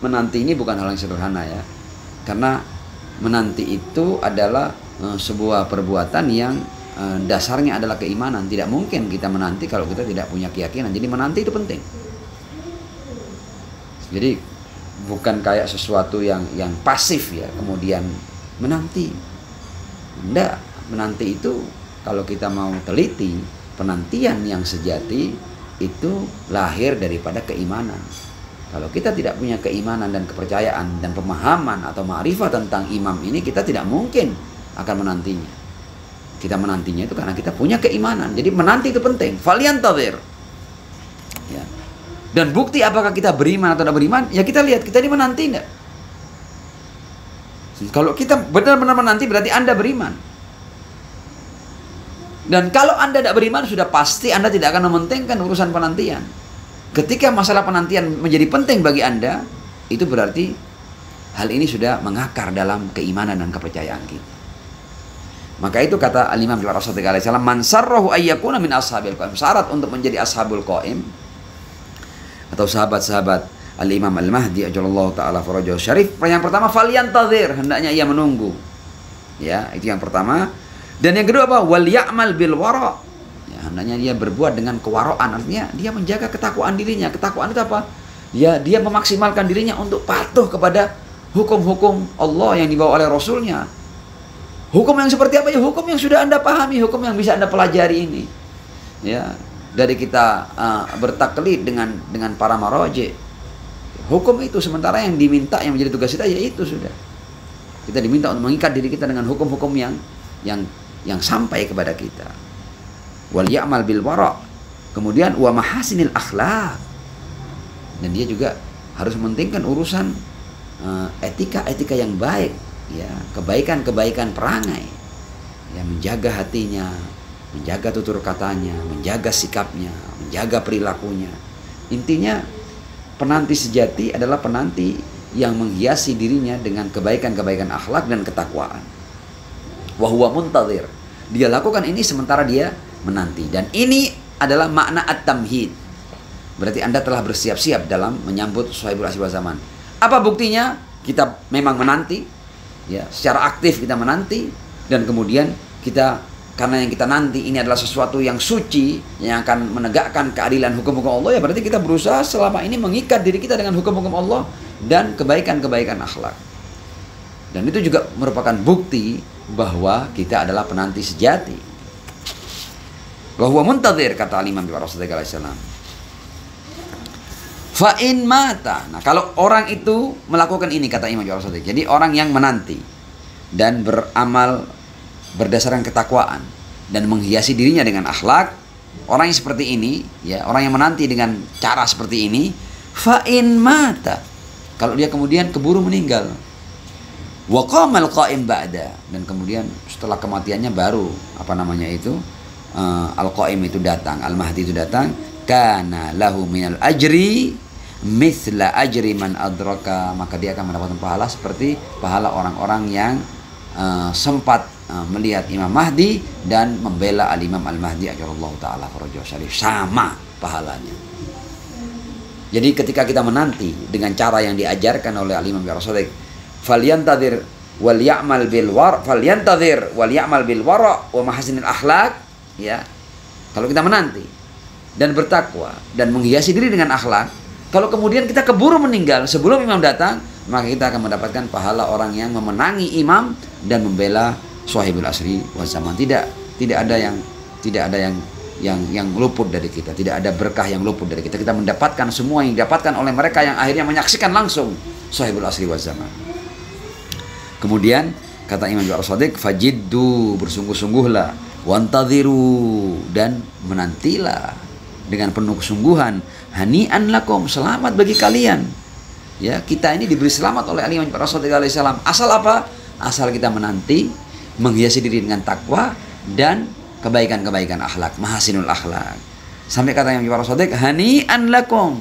Speaker 1: menanti ini bukan hal yang sederhana ya, karena menanti itu adalah sebuah perbuatan yang dasarnya adalah keimanan. Tidak mungkin kita menanti kalau kita tidak punya keyakinan. Jadi menanti itu penting. Jadi bukan kayak sesuatu yang pasif ya, kemudian menanti. Enggak, menanti itu kalau kita mau teliti, penantian yang sejati itu lahir daripada keimanan. Kalau kita tidak punya keimanan dan kepercayaan dan pemahaman atau ma'rifah tentang imam ini, kita tidak mungkin akan menantinya. Kita menantinya itu karena kita punya keimanan. Jadi menanti itu penting. Falyantadhir. Ya. Dan bukti apakah kita beriman atau tidak beriman, ya kita lihat kita ini menanti enggak. Kalau kita benar-benar menanti berarti Anda beriman. Dan kalau Anda tidak beriman, sudah pasti Anda tidak akan mementingkan urusan penantian. Ketika masalah penantian menjadi penting bagi Anda, itu berarti hal ini sudah mengakar dalam keimanan dan kepercayaan kita. Maka itu kata Al-Imam Ja'far As-Shadiq alaihi salam, man sarrahu ayyakuna min ashabil qaim. Syarat untuk menjadi ashabul qaim atau sahabat-sahabat Al-Imam Al-Mahdi ajallahu taala farajahu syarif, yang pertama falyantadhir, hendaknya ia menunggu. Ya, itu yang pertama. Dan yang kedua apa? Wal ya'mal bil wara. Ya, hendaknya dia berbuat dengan kewaraan, artinya dia menjaga ketakwaan dirinya. Ketakwaan itu apa? Dia memaksimalkan dirinya untuk patuh kepada hukum-hukum Allah yang dibawa oleh Rasulnya. Hukum yang seperti apa ya? Hukum yang sudah Anda pahami, hukum yang bisa Anda pelajari ini. Ya, dari kita bertaklid dengan para maraji. Hukum itu sementara yang diminta, yang menjadi tugas kita yaitu sudah. Kita diminta untuk mengikat diri kita dengan hukum-hukum yang sampai kepada kita. Wal ya'mal bil wara. Kemudian wa mahasinil akhlaq. Dan dia juga harus mementingkan urusan etika-etika yang baik, ya, kebaikan-kebaikan perangai. Ya, menjaga hatinya, menjaga tutur katanya, menjaga sikapnya, menjaga perilakunya. Intinya penanti sejati adalah penanti yang menghiasi dirinya dengan kebaikan-kebaikan akhlak dan ketakwaan. Wa huwa muntadhir. Dia lakukan ini sementara dia menanti. Dan ini adalah makna at-tamhid. Berarti Anda telah bersiap-siap dalam menyambut Sahibul Asr wal Zaman. Apa buktinya? Kita memang menanti, ya, secara aktif kita menanti, dan kemudian kita, karena yang kita nanti ini adalah sesuatu yang suci, yang akan menegakkan keadilan hukum-hukum Allah, ya berarti kita berusaha selama ini mengikat diri kita dengan hukum-hukum Allah dan kebaikan-kebaikan akhlak. Dan itu juga merupakan bukti bahwa kita adalah penanti sejati. Bahwa muntadhir, kata Al-Imam Ja'far As-Shadiq alaihi salam. Fa in mata. Nah, kalau orang itu melakukan ini, kata Imam Ja'far As-Shadiq. Jadi orang yang menanti dan beramal berdasarkan ketakwaan dan menghiasi dirinya dengan akhlak, orang yang seperti ini, ya, orang yang menanti dengan cara seperti ini, fa in mata. Kalau dia kemudian keburu meninggal, wa qamal qa'im ba'da, dan kemudian setelah kematiannya baru al-qa'im itu datang, al-mahdi itu datang, kana lahu minal ajri mithla ajri man adraka, maka dia akan mendapatkan pahala seperti pahala orang-orang yang sempat melihat Imam Mahdi dan membela al-Imam al-Mahdi ajallahu ta'ala farajahu syarif, sama pahalanya. Jadi ketika kita menanti dengan cara yang diajarkan oleh al-Imam Ar-Shadiq, falyantadhir wal ya'mal bil war falyantadhir wal ya'mal bil wara wa mahasinil akhlaq, ya. Kalau kita menanti dan bertakwa dan menghiasi diri dengan akhlak, kalau kemudian kita keburu meninggal sebelum imam datang, maka kita akan mendapatkan pahala orang yang memenangi imam dan membela sahibul asri wal zaman. Tidak ada yang luput dari kita, tidak ada berkah yang luput dari kita. Kita mendapatkan semua yang didapatkan oleh mereka yang akhirnya menyaksikan langsung sahibul asri wal zaman. Kemudian kata Imam Ar-Shadiq, fajiddu, bersungguh-sungguhlah, wantadhiru, dan menantilah dengan penuh kesungguhan, hani'an lakum, selamat bagi kalian. Ya, kita ini diberi selamat oleh Imam Ar-Shadiq alaihi salam. Asal apa? Asal kita menanti, menghiasi diri dengan takwa dan kebaikan-kebaikan akhlak, mahasinul akhlak. Sampai kata Imam Ar-Shadiq, hani'an lakum,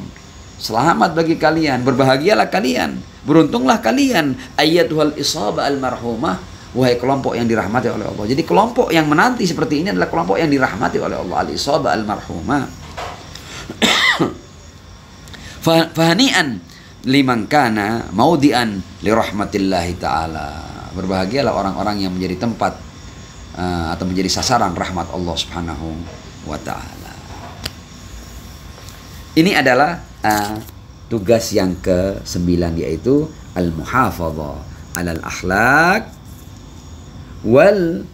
Speaker 1: selamat bagi kalian, berbahagialah kalian, beruntunglah kalian, ayyatuhal isaba al-marhumah, wahai kelompok yang dirahmati oleh Allah. Jadi kelompok yang menanti seperti ini adalah kelompok yang dirahmati oleh Allah, al-isaba al-marhumah. Fahani'an liman kana maudian li rahmatillahi ta'ala, berbahagialah orang-orang yang menjadi tempat atau menjadi sasaran rahmat Allah subhanahu wa ta'ala. Ini adalah tugas yang ke-9, yaitu al-muhafadhah alal akhlaq wal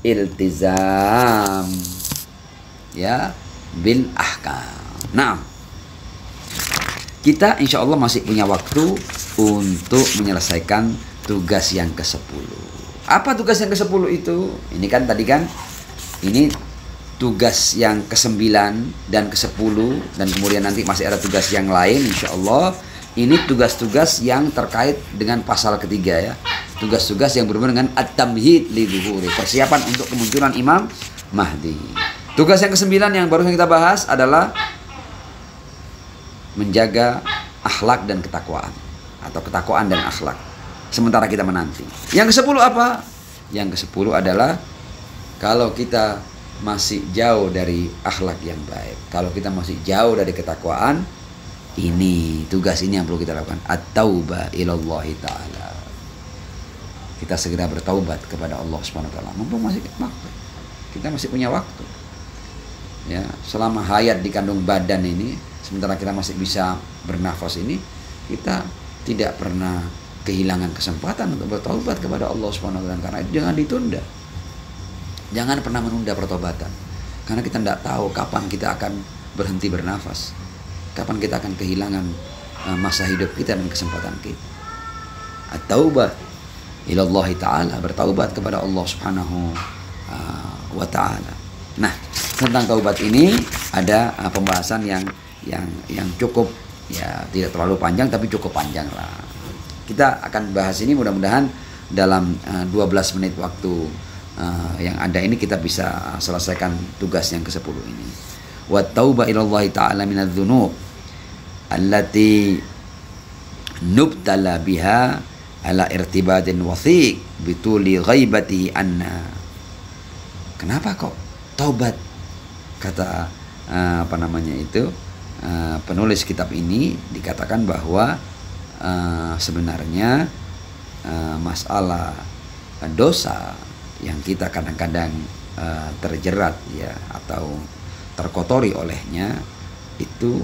Speaker 1: iltizam, ya, bil ahkam. Nah, kita insya Allah masih punya waktu untuk menyelesaikan tugas yang ke-10. Apa tugas yang ke-10 itu? Ini kan tadi kan, ini tugas yang ke-9 dan ke-10, dan kemudian nanti masih ada tugas yang lain insya Allah. Ini tugas-tugas yang terkait dengan pasal ketiga, ya. Tugas-tugas yang berhubungan dengan at-tamhid li dhuhuri, persiapan untuk kemunculan Imam Mahdi. Tugas yang ke-9 yang baru kita bahas adalah menjaga akhlak dan ketakwaan, atau ketakwaan dan akhlak sementara kita menanti. Yang ke-10 apa? Yang ke-10 adalah kalau kita masih jauh dari akhlak yang baik, kalau kita masih jauh dari ketakwaan, ini tugas ini yang perlu kita lakukan, at-taubah ilallahi ta'ala. Kita segera bertaubat kepada Allah Subhanahu wa taala. Mumpung masih waktu, kita masih punya waktu. Ya, selama hayat dikandung badan ini, sementara kita masih bisa bernafas ini, kita tidak pernah kehilangan kesempatan untuk bertaubat kepada Allah Subhanahu wa taala. Karena itu jangan ditunda. Jangan pernah menunda pertobatan. Karena kita tidak tahu kapan kita akan berhenti bernafas. Kapan kita akan kehilangan masa hidup kita dan kesempatan kita. At-taubah ilallahi ta'ala, bertaubat kepada Allah Subhanahu wa ta'ala. Nah, tentang taubat ini ada pembahasan yang cukup, ya, tidak terlalu panjang tapi cukup panjang lah. Kita akan bahas ini, mudah-mudahan dalam 12 menit waktu yang ada ini kita bisa selesaikan tugas yang ke-10 ini. Wa tauba ilallahi ta'ala minadz-dzunub allati nubtala biha ala irtibatin wathiq bituli ghaibati anna. Kenapa kok taubat? Kata penulis kitab ini dikatakan bahwa sebenarnya masalah dosa yang kita kadang-kadang terjerat, ya, atau terkotori olehnya, itu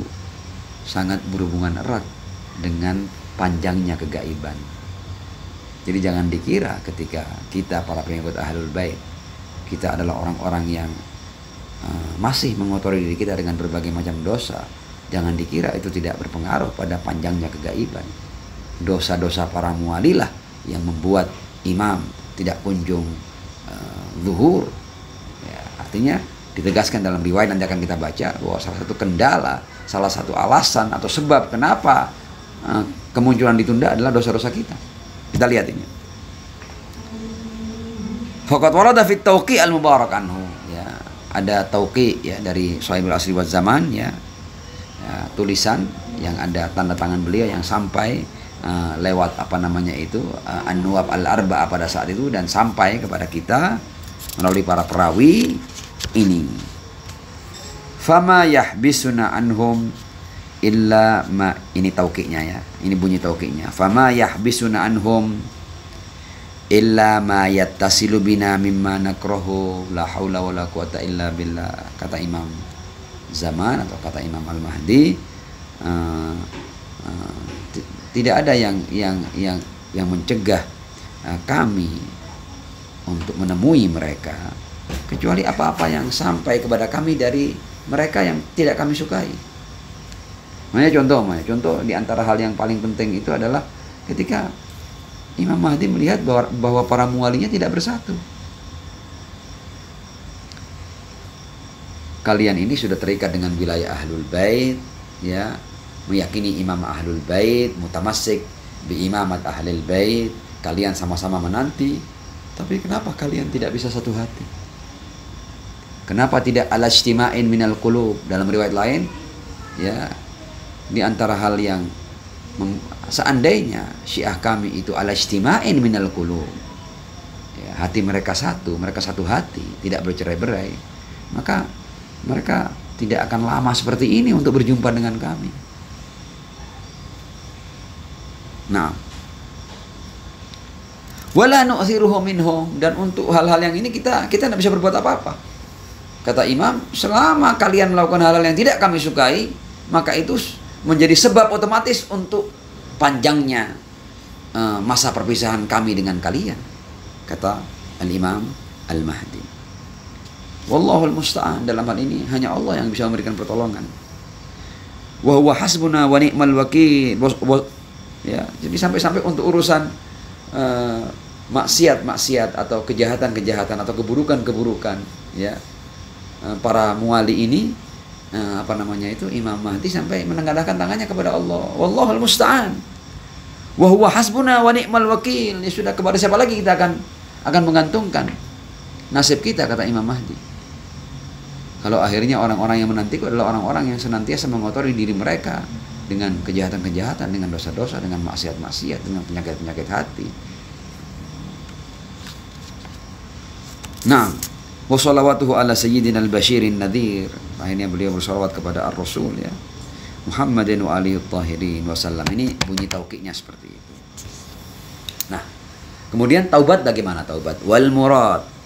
Speaker 1: sangat berhubungan erat dengan panjangnya kegaiban. Jadi jangan dikira ketika kita para pengikut Ahlul Bait, kita adalah orang-orang yang masih mengotori diri kita dengan berbagai macam dosa, jangan dikira itu tidak berpengaruh pada panjangnya kegaiban. Dosa-dosa para muwalilah yang membuat imam tidak kunjung zuhur, ya, artinya ditegaskan dalam riwayat, nanti akan kita baca, bahwa salah satu kendala, salah satu alasan atau sebab kenapa kemunculan ditunda adalah dosa-dosa kita. Kita lihat ini. Faqad warada fit tauqi al-mubarak anhu, ya, ada tauqi, ya, dari Shahibul Asri wal Zaman, ya, ya, tulisan yang ada tanda tangan beliau yang sampai lewat apa namanya itu An-Nuwab Al-Arba'ah pada saat itu dan sampai kepada kita melalui para perawi ini. Fama yahbisuna anhum illa ma, ini taukidnya ya, ini bunyi taukidnya. Fama yahbisuna anhum illa ma yattasilu bina mimma nakrahu la haula wala quwata illa billah, kata Imam Zaman atau kata Imam Al-Mahdi. Tidak ada yang mencegah kami untuk menemui mereka kecuali apa-apa yang sampai kepada kami dari mereka yang tidak kami sukai. Makanya contoh di antara hal yang paling penting itu adalah ketika Imam Mahdi melihat bahwa para muwalinya tidak bersatu. Kalian ini sudah terikat dengan wilayah Ahlul Bait, ya, meyakini Imam Ahlul Bait, mutamassik bi imamat Ahlul Bait, kalian sama-sama menanti, tapi kenapa kalian tidak bisa satu hati? Kenapa tidak ala istima'in minal qulub? Dalam riwayat lain, ya, di antara hal yang seandainya Syiah kami itu ala istima'in minal qulub, ya, hati mereka satu hati, tidak bercerai-berai, maka mereka tidak akan lama seperti ini untuk berjumpa dengan kami. Nah, wala nu'thiruhu minhum, dan untuk hal-hal yang ini kita tidak bisa berbuat apa-apa. Kata Imam, selama kalian melakukan hal-hal yang tidak kami sukai, maka itu menjadi sebab otomatis untuk panjangnya masa perpisahan kami dengan kalian, kata Al-Imam Al-Mahdi. Wallahul musta'an, dalam hal ini hanya Allah yang bisa memberikan pertolongan. Wa huwa hasbuna wa ni'mal wakil. Ya, jadi sampai-sampai untuk urusan maksiat atau kejahatan atau keburukan, ya, para muwali ini, apa namanya itu, Imam Mahdi sampai menengadahkan tangannya kepada Allah. Wallahul musta'an. Wa huwa hasbuna wa ni'mal wakil. Ya sudah, kepada siapa lagi kita akan menggantungkan nasib kita, kata Imam Mahdi. Kalau akhirnya orang-orang yang menantiku adalah orang-orang yang senantiasa mengotori diri mereka dengan kejahatan-kejahatan, dengan dosa-dosa, dengan maksiat-maksiat, dengan penyakit-penyakit hati. Nah, wa shalawatuhu ala sayyidina al-basyirin nadhir. Akhirnya beliau bersalawat kepada ar-rasul, ya, Muhammadin wa alihi tahirin wasallam. Ini bunyi taukidnya seperti itu. Nah, kemudian taubat bagaimana taubat? Wal murad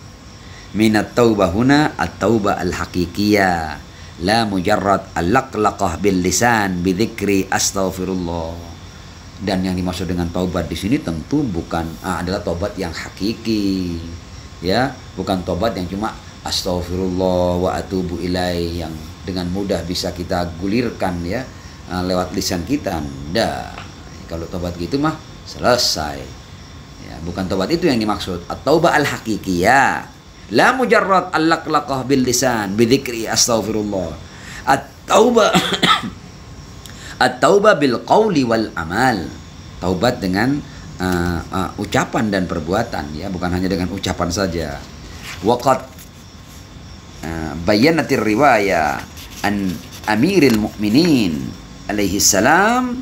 Speaker 1: minat taubah huna at-taubah al-haqiqiyah, la mujarrad al-laqlaqah bil lisan bi dzikri astaghfirullah. Dan yang dimaksud dengan taubat di sini tentu bukan adalah taubat yang hakiki, ya, bukan taubat yang cuma astaghfirullah wa atubu ilai yang dengan mudah bisa kita gulirkan, ya, lewat lisan kita. Ndak. Kalau taubat gitu mah selesai. Ya, bukan taubat itu yang dimaksud. At-taubah al-haqiqiyah, la mujarrad al-laqlaqah bil lisan bi dzikri astaghfirullah. At-taubah at-taubah bil qauli wal amal. Taubat dengan ucapan dan perbuatan, ya, bukan hanya dengan ucapan saja. Waqad bayyanatir riwayah an Amiril Mukminin alaihi salam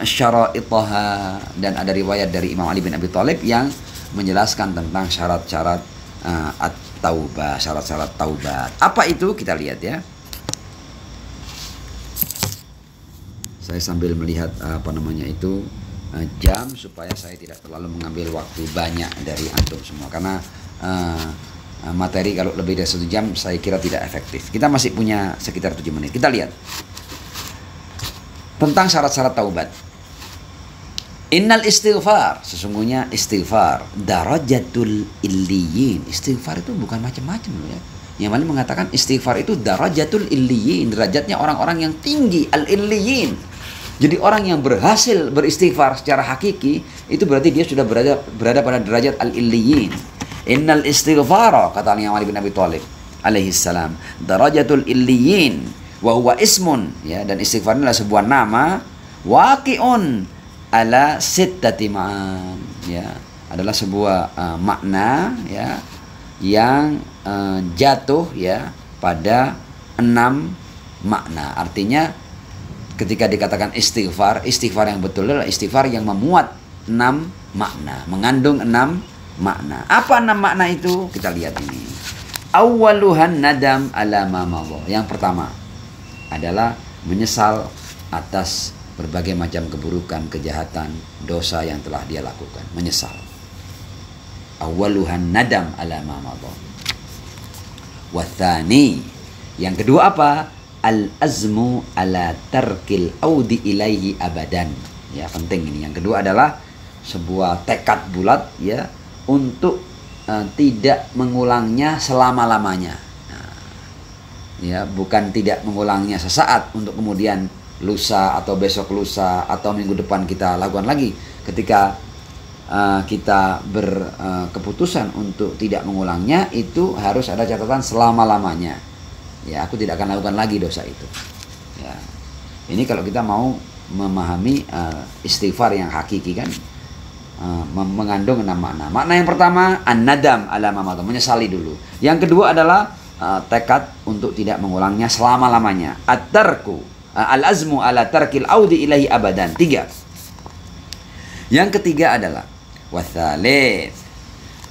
Speaker 1: syara'itaha, dan ada riwayat dari Imam Ali bin Abi Thalib yang menjelaskan tentang syarat-syarat at-taubah, syarat-syarat taubat. Apa itu? Kita lihat, ya. Saya sambil melihat apa namanya itu jam supaya saya tidak terlalu mengambil waktu banyak dari antum semua, karena materi kalau lebih dari 1 jam saya kira tidak efektif. Kita masih punya sekitar 7 menit. Kita lihat tentang syarat-syarat taubat. Innal istighfar, sesungguhnya istighfar darajatul illiyin. Istighfar itu bukan macam-macam loh, ya. Yang mana mengatakan istighfar itu darajatul illiyin, derajatnya orang-orang yang tinggi, al-illiyin. Jadi orang yang berhasil beristighfar secara hakiki itu berarti dia sudah berada pada derajat al-illiyin. Innal istighfara, kata Imam Ali bin Abi Thalib alaihi salam, darajatul illiyin wa huwa ismun, ya, dan istighfar adalah sebuah nama, waqi'un ala sittati ma'an, ya, adalah sebuah makna, ya, yang jatuh, ya, pada 6 makna. Artinya ketika dikatakan istighfar, istighfar yang betul adalah istighfar yang memuat 6 makna, mengandung 6 makna. Apa 6 makna itu? Kita lihat ini. Awwaluhan nadam ala ma madha. Yang pertama adalah menyesal atas berbagai macam keburukan, kejahatan, dosa yang telah dia lakukan. Menyesal. Awwaluhan nadam ala ma madha. Wathani, yang kedua apa? Al-azmu ala tarkil audi ilaihi abadan. Ya, penting ini. Yang kedua adalah sebuah tekad bulat ya untuk tidak mengulangnya selama-lamanya. Nah, ya, bukan tidak mengulangnya sesaat untuk kemudian lusa atau besok lusa atau minggu depan kita lakukan lagi. Ketika kita berkeputusan untuk tidak mengulangnya, itu harus ada catatan selama-lamanya. Ya, aku tidak akan lakukan lagi dosa itu. Ya. Ini kalau kita mau memahami istighfar yang hakiki kan, mengandung 6 makna. Makna yang pertama an-nadam ala ma madha, menyesali dulu. Yang kedua adalah tekad untuk tidak mengulangnya selama-lamanya. At-tarku al-azmu ala tarkil audi ilahi abadan. 3. Yang ketiga adalah wathalith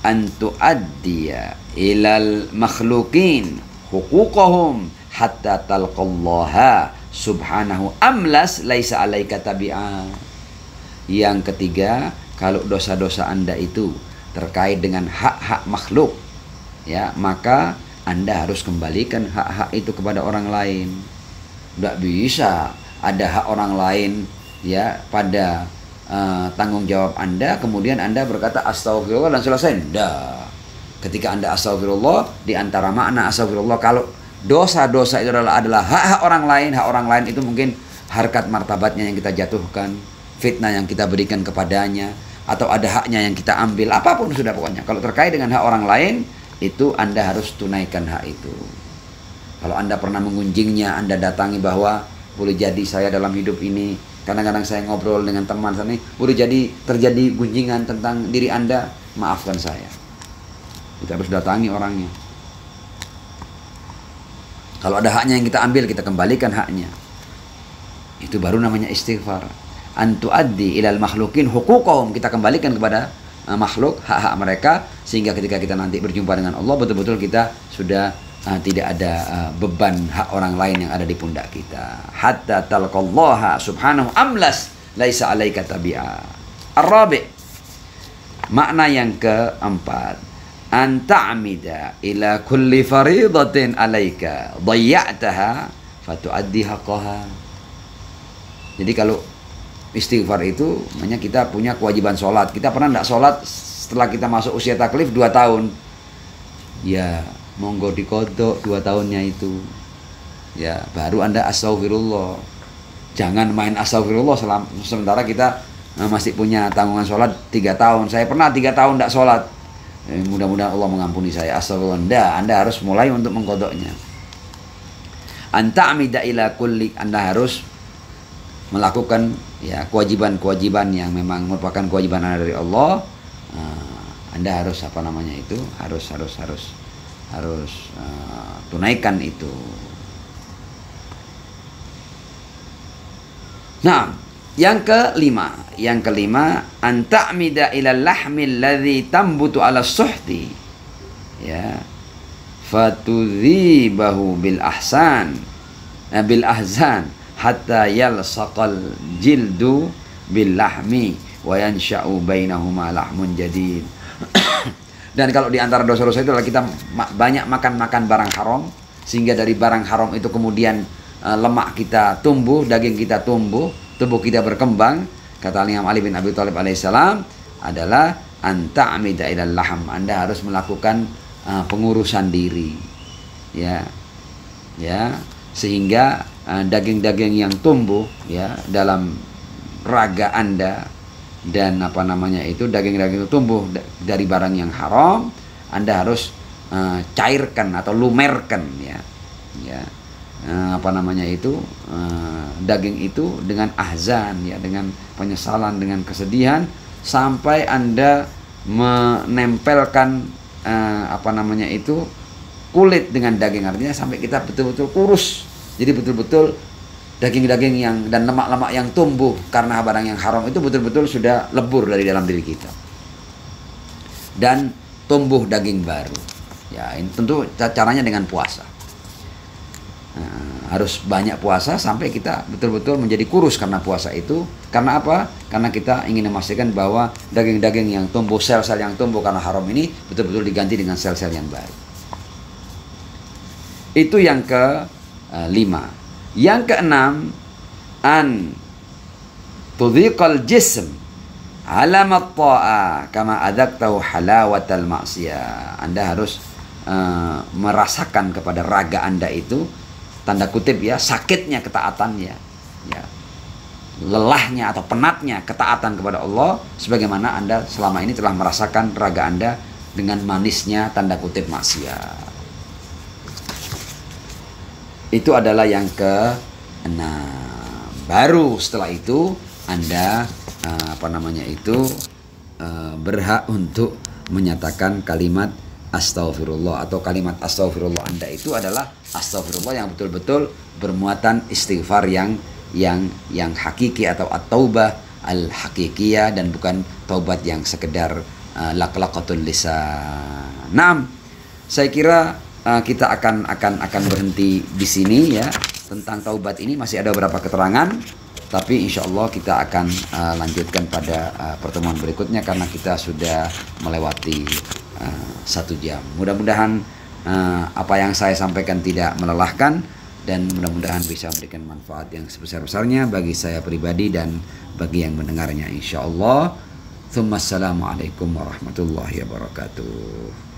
Speaker 1: an tuaddiya ilal makhluqin huquqahum hatta talqallaha subhanahu amlas laisa alaika tabi'ah. Yang ketiga, kalau dosa-dosa Anda itu terkait dengan hak-hak makhluk, ya, maka Anda harus kembalikan hak-hak itu kepada orang lain. Tidak bisa ada hak orang lain ya pada tanggung jawab Anda, kemudian Anda berkata astagfirullah dan selesai. Tidak. Ketika Anda astagfirullah, di antara makna astagfirullah, kalau dosa-dosa itu adalah hak-hak orang lain itu mungkin harkat martabatnya yang kita jatuhkan, fitnah yang kita berikan kepadanya, atau ada haknya yang kita ambil, apapun sudah pokoknya. Kalau terkait dengan hak orang lain, itu Anda harus tunaikan hak itu. Kalau Anda pernah mengunjingnya, Anda datangi bahwa boleh jadi saya dalam hidup ini, kadang-kadang saya ngobrol dengan teman sana, boleh jadi terjadi gunjingan tentang diri Anda, maafkan saya. Kita harus datangi orangnya. Kalau ada haknya yang kita ambil, kita kembalikan haknya. Itu baru namanya istighfar. Antuaddi ilal makhlukin huquqahum, kita kembalikan kepada makhluk hak-hak mereka, sehingga ketika kita nanti berjumpa dengan Allah, betul-betul kita sudah tidak ada beban hak orang lain yang ada di pundak kita. Hatta talqallaha subhanahu amlas laisa alaika tabi'a. Ar-rabi', makna yang keempat, an ta'mida ila kulli faridatin alaika dhayya'taha fatu'addi haqqaha. Jadi kalau istighfar itu makanya kita punya kewajiban sholat. Kita pernah tidak sholat setelah kita masuk usia taklif 2 tahun? Ya, monggo dikodok 2 tahunnya itu. Ya, baru Anda astagfirullah. Jangan main astagfirullah sementara kita masih punya tanggungan sholat 3 tahun. Saya pernah 3 tahun tidak sholat. Mudah-mudahan Allah mengampuni saya. Astagfirullah. Anda harus mulai untuk mengkodoknya. Anta amida ila kulli, Anda harus melakukan ya kewajiban-kewajiban yang memang merupakan kewajiban Anda dari Allah. Anda harus harus tunaikan itu. Nah, yang kelima an ta'mida ila lahmil ladzi tambutu ala suhti, ya, fatudhibahu bil ahzan hatta yalsaqal jildu bil lahmi wa yansha'u bainahuma lahmun jadid. Dan kalau di antara dosa-dosa itu adalah kita banyak makan barang haram, sehingga dari barang haram itu kemudian lemak kita tumbuh, daging kita tumbuh, tubuh kita berkembang. Kata Imam Ali bin Abi Thalib alaihissalam adalah anta amida ilal laham, Anda harus melakukan pengurusan diri, ya, sehingga daging-daging yang tumbuh ya dalam raga Anda dan daging-daging itu tumbuh dari barang yang haram, Anda harus cairkan atau lumerkan daging itu dengan ahzan, ya, dengan penyesalan, dengan kesedihan, sampai Anda menempelkan kulit dengan daging, artinya sampai kita betul-betul kurus Jadi betul-betul daging-daging yang dan lemak-lemak yang tumbuh karena barang yang haram itu betul-betul sudah lebur dari dalam diri kita. Dan tumbuh daging baru. Ya, ini tentu caranya dengan puasa. Harus banyak puasa sampai kita betul-betul menjadi kurus karena puasa itu. Karena apa? Karena kita ingin memastikan bahwa daging-daging yang tumbuh, sel-sel yang tumbuh karena haram ini betul-betul diganti dengan sel-sel yang baru. Itu yang kelima. Yang keenam, an tudhiqal jism alamat ta'a kama adaqtahu halawatal ma'siyah. Anda harus merasakan kepada raga Anda itu, tanda kutip ya, sakitnya ketaatannya, ya, lelahnya atau penatnya ketaatan kepada Allah, sebagaimana Anda selama ini telah merasakan raga Anda dengan manisnya tanda kutip maksiat. Itu adalah yang ke-6. Baru setelah itu Anda berhak untuk menyatakan kalimat astaghfirullah, atau kalimat astaghfirullah Anda itu adalah astaghfirullah yang betul-betul bermuatan istighfar yang hakiki, atau at-taubah al-hakikiyah, dan bukan taubat yang sekedar laqlaqatul lisan. Naam, saya kira kita akan berhenti di sini ya. Tentang taubat ini masih ada beberapa keterangan, tapi insya Allah kita akan lanjutkan pada pertemuan berikutnya karena kita sudah melewati 1 jam. Mudah-mudahan apa yang saya sampaikan tidak melelahkan, dan mudah-mudahan bisa memberikan manfaat yang sebesar-besarnya bagi saya pribadi dan bagi yang mendengarnya insya Allah. Assalamualaikum warahmatullahi wabarakatuh.